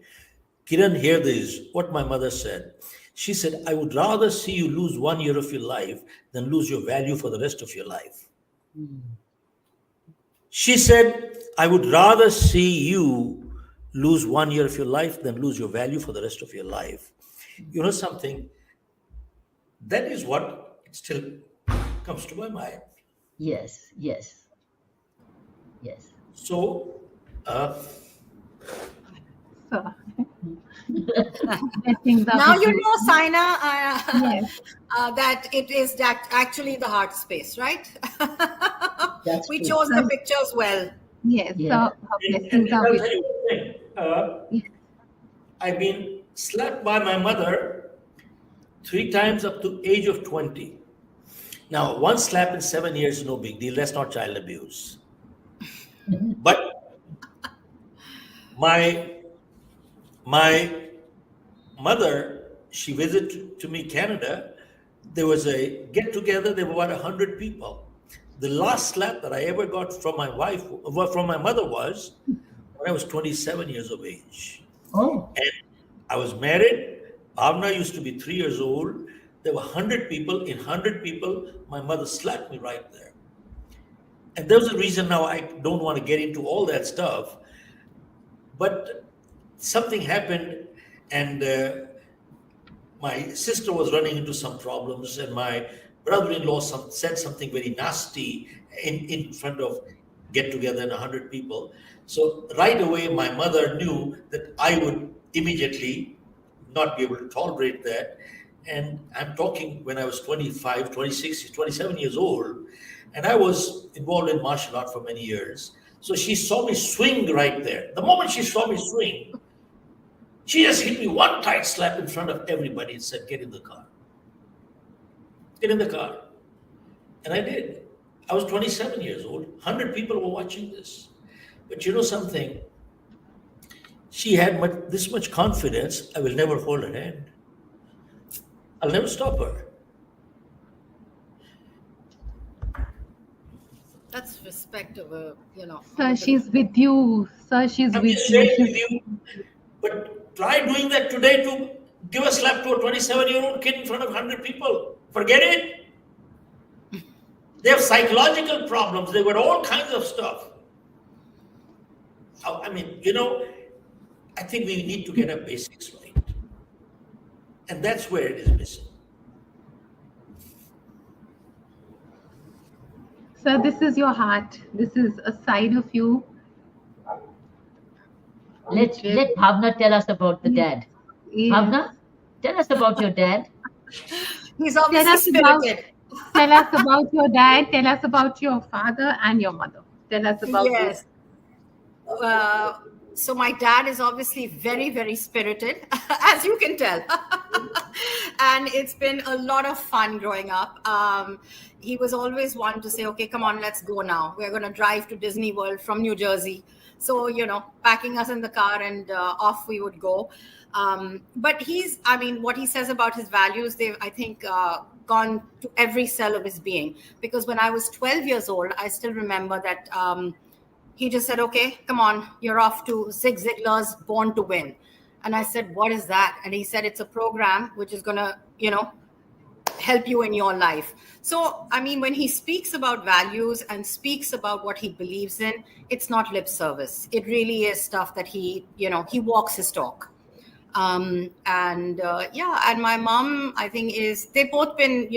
Kiran, hear this, what my mother said. She said, I would rather see you lose 1 year of your life than lose your value for the rest of your life. She said, I would rather see you lose 1 year of your life than lose your value for the rest of your life. You know something? That is what still comes to my mind. Yes. So, So, blessings are Now with you you. know, Saina, Yes. that it is that actually the heart space, right? That's We true. chose the pictures well. Yes. So, Yeah. her And blessings are I'll with tell you you. one thing. Yes. I've been slapped by my mother 3 times up to age of 20. Now, one slap in 7 years is no big deal. That's not child abuse. But my my mother, she visited to me Canada. There was a get together. There were about 100 people. The last slap that I ever got from my wife, from my mother, was when I was 27 years of age. Oh, And I was married. Bhavna used to be 3 years old. There were 100 people. In 100 people, my mother slapped me right there. And there's a reason now I don't want to get into all that stuff. But something happened, and my sister was running into some problems, and my brother-in-law said something very nasty in front of get together in 100 people. So right away, my mother knew that I would immediately not be able to tolerate that. And I'm talking when I was 25, 26, 27 years old, and I was involved in martial art for many years. So she saw me swing right there. The moment she saw me swing, she just hit me one tight slap in front of everybody and said, "Get in the car. Get in the car." And I did. I was 27 years old. 100 people were watching this. But you know something? She had this much confidence. I will never hold her hand. I'll never stop her. That's respect of a, Sir, she's with you. Sir, she's I'm with just you. sharing with you. But try doing that today to give a slap to a 27-year-old kid in front of 100 people. Forget it. They have psychological problems. They've got all kinds of stuff. I mean, I think we need to get our basics right. And that's where it is missing. Sir, this is your heart. This is a side of you. let Bhavna tell us about the dad. Yes. Bhavna, tell us about your dad. He's Tell obviously us about spirited. tell us about your dad. Tell us about your father and your mother. Tell us about Yes. So my dad is obviously very, very spirited, as you can tell. And it's been a lot of fun growing up. He was always one to say, okay, come on, let's go now. We're going to drive to Disney World from New Jersey. So, packing us in the car and off we would go. But what he says about his values, they've, I think, gone to every cell of his being. Because when I was 12 years old, I still remember that he just said, okay, come on, you're off to Zig Ziglar's Born to Win. And I said, what is that? And he said, it's a program which is going to, help you in your life. So, when he speaks about values and speaks about what he believes in, it's not lip service. It really is stuff that he walks his talk. And my mom, I think, they've both been,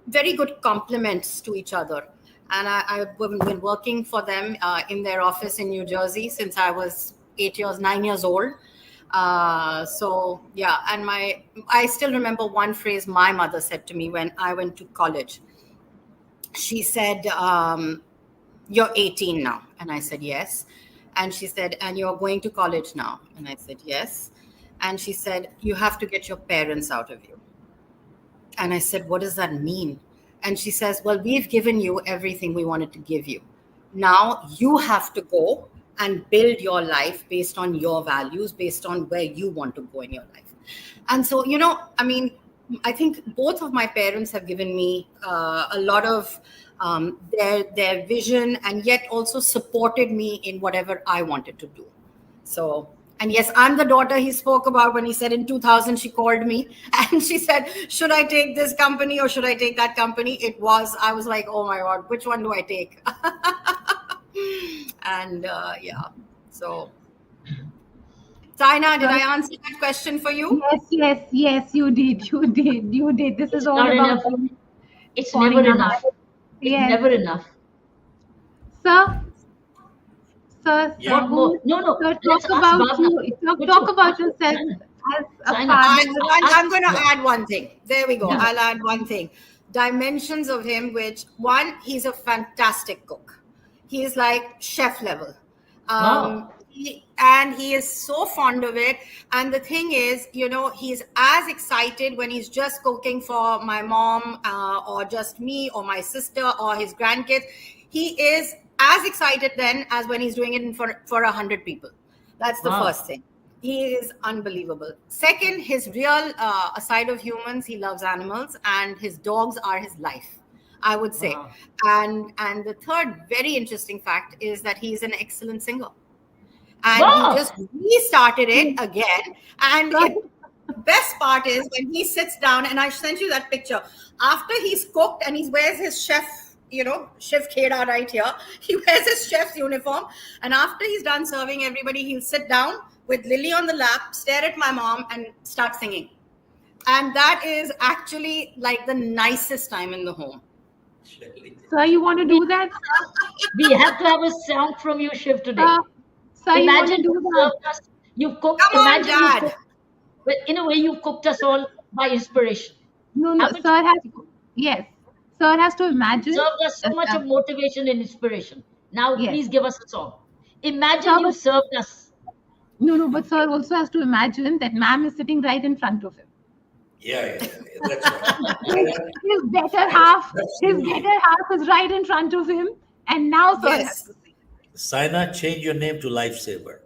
very good compliments to each other. And I've been working for them in their office in New Jersey since I was 9 years old. And I still remember one phrase my mother said to me when I went to college. She said, you're 18 now. And I said, yes. And she said, and you're going to college now. And I said, yes. And she said, you have to get your parents out of you. And I said, what does that mean? And she says, well, we've given you everything we wanted to give you. Now you have to go and build your life based on your values, based on where you want to go in your life. And so, I think both of my parents have given me a lot of their vision, and yet also supported me in whatever I wanted to do. So, and yes, I'm the daughter he spoke about when he said in 2000, she called me and she said, should I take this company or should I take that company? I was like, oh my God, which one do I take? And so Saina, did I answer that question for you? Yes, you did. This is all Not about enough. you. It's Pouring never your enough. heart. It's Yes. never enough. Sir, Sir, Yeah. What more? No. sir, Let's talk ask about Bhavna. you. Which Talk one? about yourself as a Saina, father. I'm going to add one thing. There we go. Yeah. I'll add one thing. Dimensions of him, which one, he's a fantastic cook. He's like chef level. Wow. And he is so fond of it. And the thing is, he's as excited when he's just cooking for my mom or just me or my sister or his grandkids. He is as excited then as when he's doing it for 100 people. That's the Wow. first thing. He is unbelievable. Second, his real side of humans, he loves animals, and his dogs are his life, I would say. Wow. And the third very interesting fact is that he's an excellent singer. And Wow. he just restarted it again. And the best part is when he sits down, and I sent you that picture, after he's cooked and he wears his chef, Shiv Khera right here, he wears his chef's uniform. And after he's done serving everybody, he'll sit down with Lily on the lap, stare at my mom, and start singing. And that is actually like the nicest time in the home. Sir, you want to do that? We have to have a song from you, Shiv, today. Sir, you want to Imagine do you that? served us. You cooked. Come on, Imagine you Dad. cooked. But in a way, you cooked us all by inspiration. No, Haven't sir you? has. Yes, sir has to imagine. Served us so much of motivation and inspiration. Now, Yes. please give us a song. Imagine Sir, you but- served us. No, but sir also has to imagine that ma'am is sitting right in front of him. Yeah, that's right. His better half is right in front of him, and now sir Yes. has to sing. Saina, change your name to Lifesaver.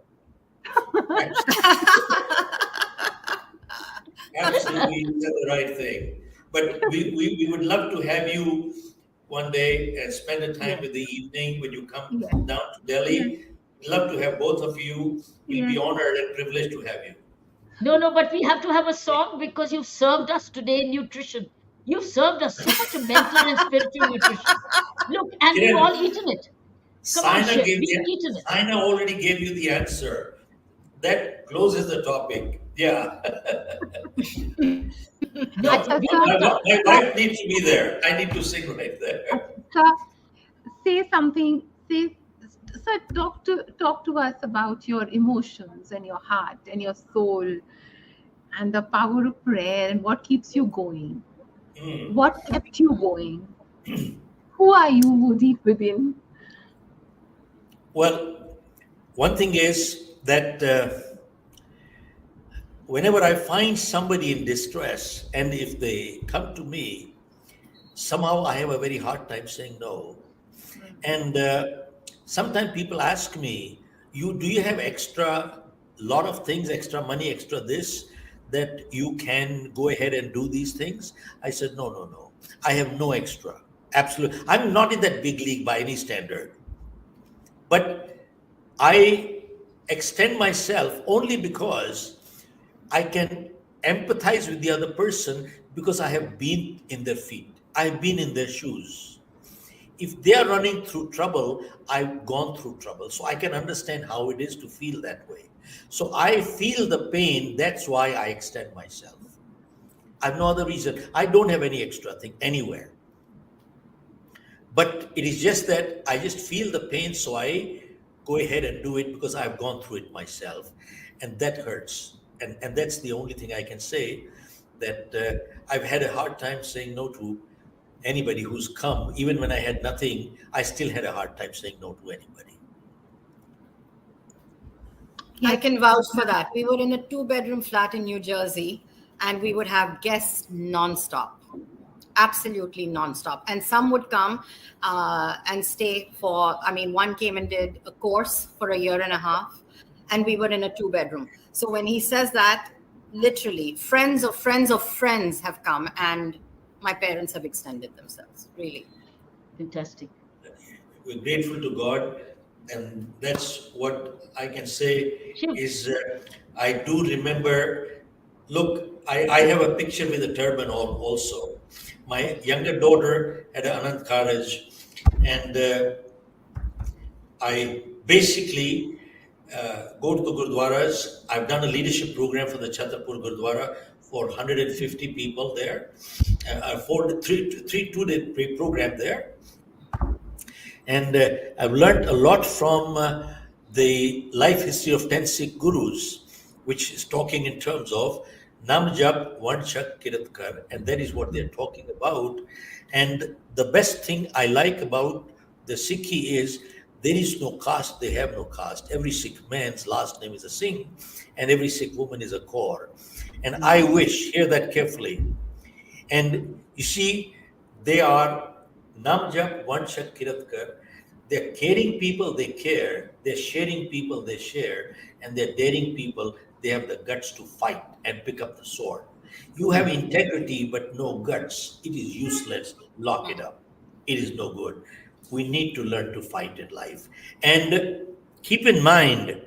Absolutely, you said the right thing. But we would love to have you one day and spend a time with the evening when you come Yes. down to Delhi. Love to have both of you. We'll be honored and privileged to have you. No, but we have to have a song because you've served us today nutrition. You've served us so much of mental and spiritual nutrition. Look, and we've all eaten it. Come on, Saina, Shiv, we've eaten it. Saina already gave you the answer. That closes the topic. Yeah. No, Acha, we sir, got My wife needs to be there. I need to sing right there. sir, say something. Sir, talk to us about your emotions and your heart and your soul and the power of prayer and what keeps you going. What kept you going? Who are you deep within? Well, one thing is that whenever I find somebody in distress, and if they come to me, somehow I have a very hard time saying no. And sometimes people ask me, do you have extra lot of things, extra money, extra this, that you can go ahead and do these things? I said, no. I have no extra. Absolutely. I'm not in that big league by any standard. But I extend myself only because I can empathize with the other person because I have been in their feet. I've been in their shoes. If they are running through trouble, I've gone through trouble. So I can understand how it is to feel that way. So I feel the pain. That's why I extend myself. I have no other reason. I don't have any extra thing anywhere. But it is just that I just feel the pain. So I go ahead and do it because I've gone through it myself. And that hurts. And that's the only thing I can say, that I've had a hard time saying no to anybody who's come. Even when I had nothing, I still had a hard time saying no to anybody. I can vouch for that. We were in a 2-bedroom flat in New Jersey, and we would have guests nonstop, absolutely nonstop. And some would come and stay for, one came and did a course for a year and a half, and we were in a 2-bedroom. So when he says that, literally, friends of friends of friends have come, and my parents have extended themselves, really. fantastic. We're grateful to God, and that's what I can say is I do remember. Look, I have a picture with a turban on also. My younger daughter had an Anand Karaj, and I basically go to the Gurdwaras. I've done a leadership program for the Chhatarpur Gurdwara for 150 people there, for the three 2-day program there. And I've learned a lot from the life history of 10 Sikh gurus, which is talking in terms of Nam Jap Vanchak Kiratkar, and that is what they're talking about. And the best thing I like about the Sikhi is there is no caste, they have no caste. Every Sikh man's last name is a Singh, and every Sikh woman is a Kaur. And I wish, hear that carefully. And you see, they are Namjap Vanshak Kiratkar. They're caring people, they care. They're sharing people, they share. And they're daring people, they have the guts to fight and pick up the sword. You have integrity but no guts. It is useless. Lock it up. It is no good. We need to learn to fight in life. And keep in mind,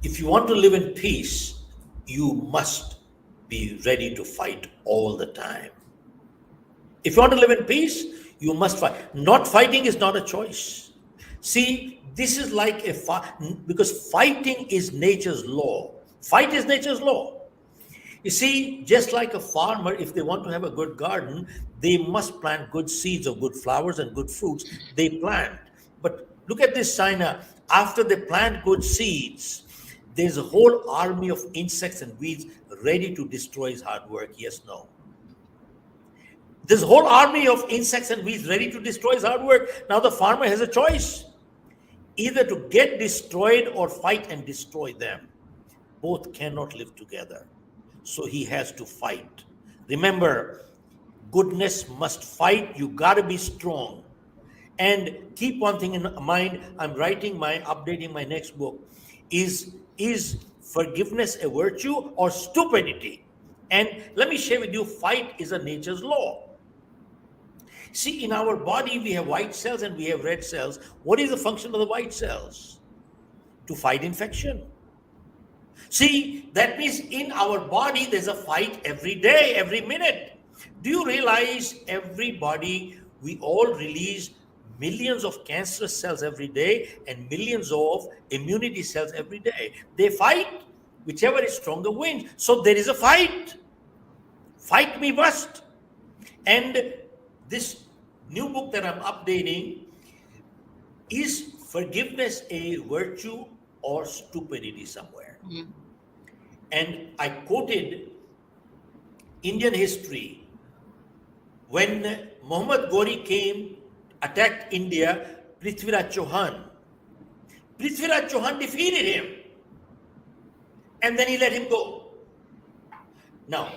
if you want to live in peace, you must be ready to fight all the time. If you want to live in peace, you must fight. Not fighting is not a choice. See, this is like because fighting is nature's law. Fight is nature's law. You see, just like a farmer, if they want to have a good garden, they must plant good seeds of good flowers and good fruits. They plant. But look at this, China. After they plant good seeds, there's a whole army of insects and weeds ready to destroy his hard work. Yes, no. This whole army of insects and weeds ready to destroy his hard work. Now the farmer has a choice, either to get destroyed or fight and destroy them. Both cannot live together. So he has to fight. Remember, goodness must fight. You got to be strong. And keep one thing in mind. I'm updating my next book. Is forgiveness a virtue or stupidity? And let me share with you, fight is a nature's law. See, in our body, we have white cells and we have red cells. What is the function of the white cells? To fight infection. See, that means in our body, there's a fight every day, every minute. Do you realize everybody, we all release millions of cancerous cells every day and millions of immunity cells every day? They fight. Whichever is stronger wins. So there is a fight. Fight me must. And this new book that I'm updating, is forgiveness a virtue or stupidity somewhere? Mm-hmm. And I quoted Indian history when Muhammad Ghori attacked India, Prithviraj Chauhan. Prithviraj Chauhan defeated him. And then he let him go. Now,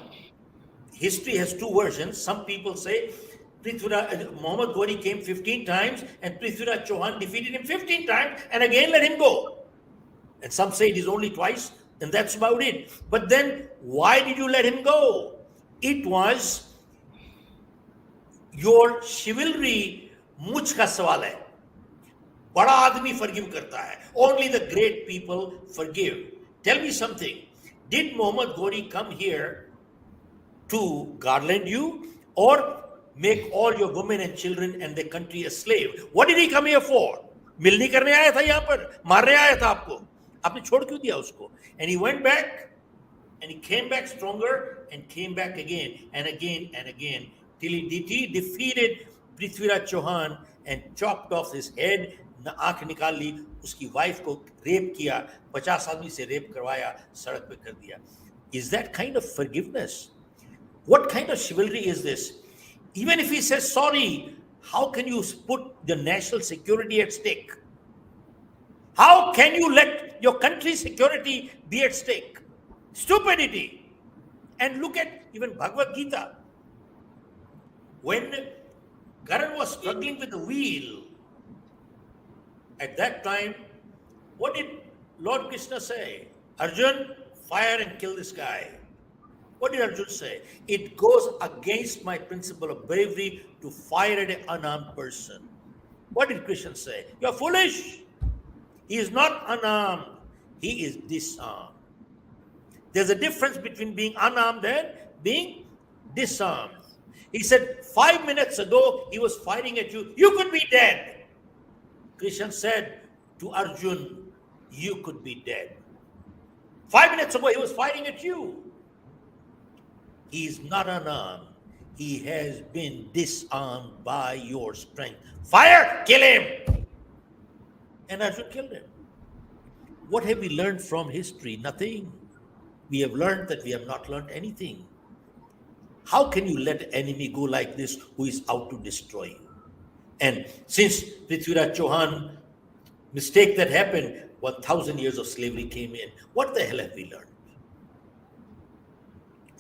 history has two versions. Some people say Muhammad Ghori came 15 times and Prithviraj Chauhan defeated him 15 times and again let him go. And some say it is only twice, and that's about it. But then, why did you let him go? It was your chivalry, मुझ का सवाल है. बड़ा आदमी forgive करता है. Only the great people forgive. Tell me something. Did Muhammad Ghori come here to garland you or make all your women and children and the country a slave? What did he come here for? मिलनी करने आया था यहाँ पर, मारने आया था आपको. आपने छोड़ क्यों दिया उसको? And he went back and he came back stronger and came back again and again and again till he defeated Prithviraj Chauhan and chopped off his head, आंख निकाल ली, उसकी वाइफ को रेप किया, 50 आदमी से रेप करवाया, सड़क पे कर दिया. Is that kind of forgiveness? What kind of chivalry is this? Even if he says sorry, how can you put the national security at stake? How can you let your country's security be at stake? Stupidity. And look at even Bhagavad Gita. When Karan was struggling with the wheel, at that time, what did Lord Krishna say? Arjun, fire and kill this guy. What did Arjun say? It goes against my principle of bravery to fire at an unarmed person. What did Krishna say? You're foolish. He is not unarmed. He is disarmed. There's a difference between being unarmed and being disarmed. He said, 5 minutes ago, he was fighting at you. You could be dead. Krishna said to Arjun, you could be dead. 5 minutes ago, he was fighting at you. He is not unarmed. He has been disarmed by your strength. Fire, kill him. and Arjun killed him. What have we learned from history? Nothing. We have learned that we have not learned anything. How can you let an enemy go like this who is out to destroy you? And since Prithviraj Chauhan mistake that happened, 1,000 years of slavery came in. What the hell have we learned?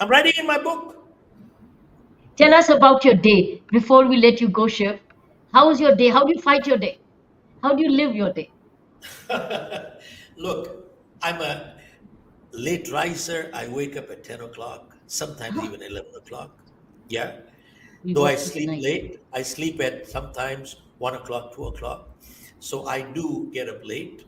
I'm writing in my book. Tell us about your day before we let you go, Shiv. How was your day? How do you fight your day? How do you live your day? Look, I'm a late riser. I wake up at 10 o'clock, sometimes even 11 o'clock. Yeah. We Though I work till sleep night. late, I sleep at sometimes 1 o'clock, 2 o'clock. So I do get up late.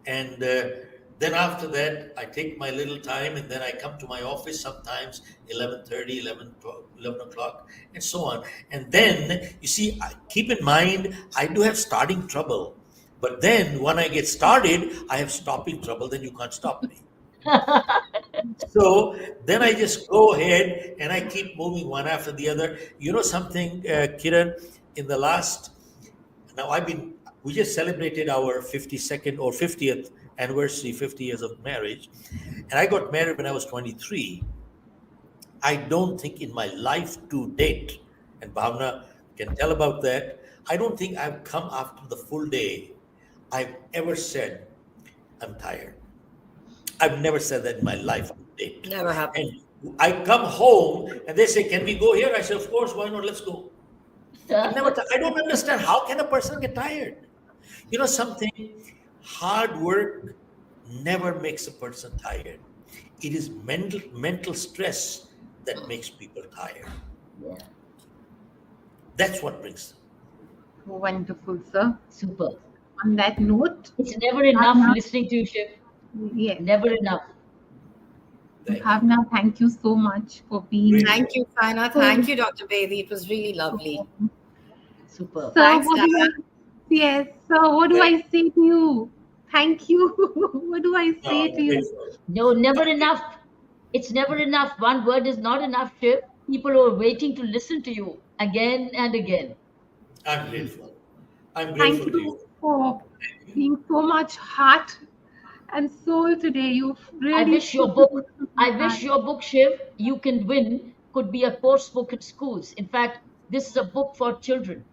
And then after that, I take my little time and then I come to my office sometimes 11:30, 11 o'clock, and so on. And then, you see, keep in mind, I do have starting trouble. But then when I get started, I have stopping trouble. Then you can't stop me. So then I just go ahead and I keep moving one after the other. You know something, Kiran, in the last, now we just celebrated our 52nd or 50th anniversary, 50 years of marriage. And I got married when I was 23. I don't think in my life to date, and Bhavna can tell about that, I don't think I've come after the full day, I've ever said, I'm tired. I've never said that in my life to date. Never happened. And I come home and they say, can we go here? I say, of course, why not? Let's go. I don't understand. How can a person get tired? You know something? Hard work never makes a person tired. It is mental stress that makes people tired. Yeah. That's what brings. Wonderful, sir. Super. On that note, It's never enough Bhavna, listening to you, Shiv. yes, Never enough. Thank you. Bhavna, thank you so much for being. Great. Thank you, Saina. Thank you, Dr. Bedi. It was really lovely. Super. Sir, Thanks, what do I, Diana. yes, sir, what do I say to you? Thank you. What do I No, say I'm to you? grateful. No, never enough. It's never enough. One word is not enough, Shiv. People are waiting to listen to you again and again. I'm grateful. I'm Thank grateful to you you. for being so much heart and soul today. You've I really wish your spoken book, to my heart. Shiv, You Can Win, could be a course book in schools. In fact, this is a book for children.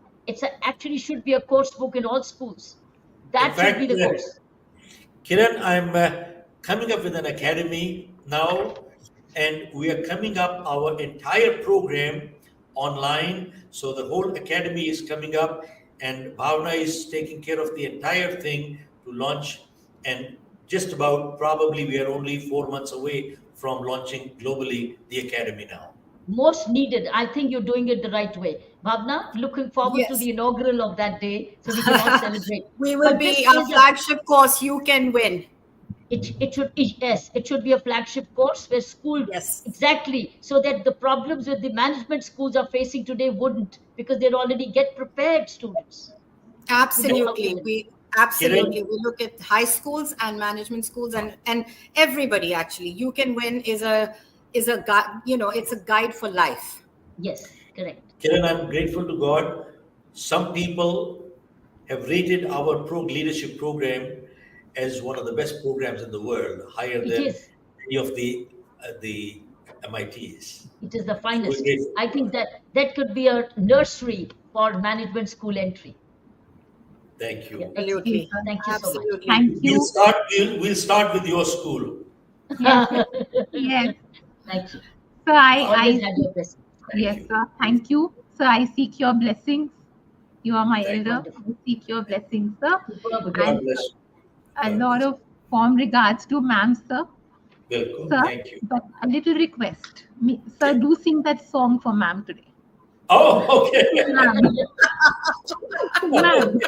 Actually should be a course book in all schools. In That should be fact, the course. Kiran, I'm coming up with an academy now, and we are coming up our entire program online. So the whole academy is coming up, and Bhavna is taking care of the entire thing to launch. And just about probably we are only 4 months away from launching globally the academy now. Most needed. I think you're doing it the right way. Bhavna, looking forward to Yes. the inaugural of that day so we can all celebrate. We will But this be our is a flagship course, You Can Win. it should be a flagship course where school Yes. exactly so that the problems that the management schools are facing today wouldn't, because they'd already get prepared students to know how to Absolutely. win. We Kiran, absolutely we look at high schools and management schools and everybody actually. You Can Win is a guide, it's a guide for life. Yes, correct. Kiran, I'm grateful to God. Some people have rated our leadership program as one of the best programs in the world, higher It than is. any of the MITs. It is the So we're finest. grateful I for think God. that could be a nursery for management school entry. Thank you. Yeah, Absolutely. excellent. Thank you so much. Absolutely. Thank We'll you. start. We'll start with your school. Yes, yes. Thank you. So Always had seek, your blessing. Thank yes, you. sir. Thank you. So I seek your blessings. You are my Thank you. elder. Wonderful. I seek your blessings, sir. Superb God again. And bless you. a God lot bless of warm regards to ma'am, sir. Welcome. Sir, Thank you. but a little request. Sir, Okay. do sing that song for ma'am today. Oh, okay. Ma'am. Ma'am.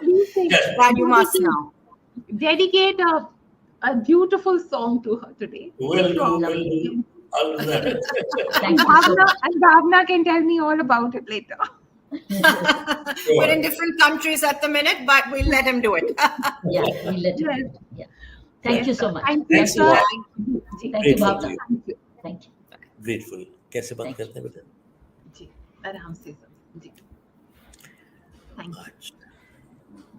Do sing. Yes. That you must Dedicate, now. dedicate a beautiful song to her today. Will do. From Will do. I'll do that. Thank you so much. And Bhavna can tell me all about it later. We're in Sure. different countries at the minute, but we'll let him do it. Yeah, we let him. Yes. Yeah. Thank Yes, you sir. so much. Thank you, Thanks a sir. lot. Ji, Thank you, Grateful to Bhavna. you. thank you. Thank you. Grateful. कैसे बात Thank you. करते हैं बेटा? जी, आराम से sir ji, thank you. अच्छा।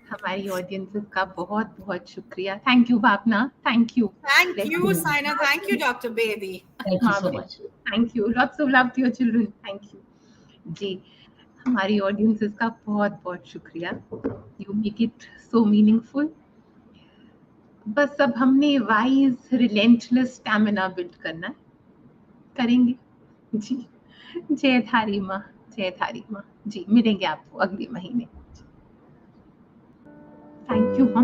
हमारी audiences का बहुत बहुत शुक्रिया. Thank you Bhavana, thank you. Thank you, Saina. Thank you, Dr. Bedi. Thank you so much. Thank you. Lots of love to your children. Thank you ji. हमारी ऑडियंसेस का बहुत बहुत शुक्रिया. You make it so meaningful. बस अब हमने wise relentless stamina build करना है. करेंगे जी. जय धारी माँ, जय धारी माँ जी. मिलेंगे आपको अगले महीने. थैंक यू माँ.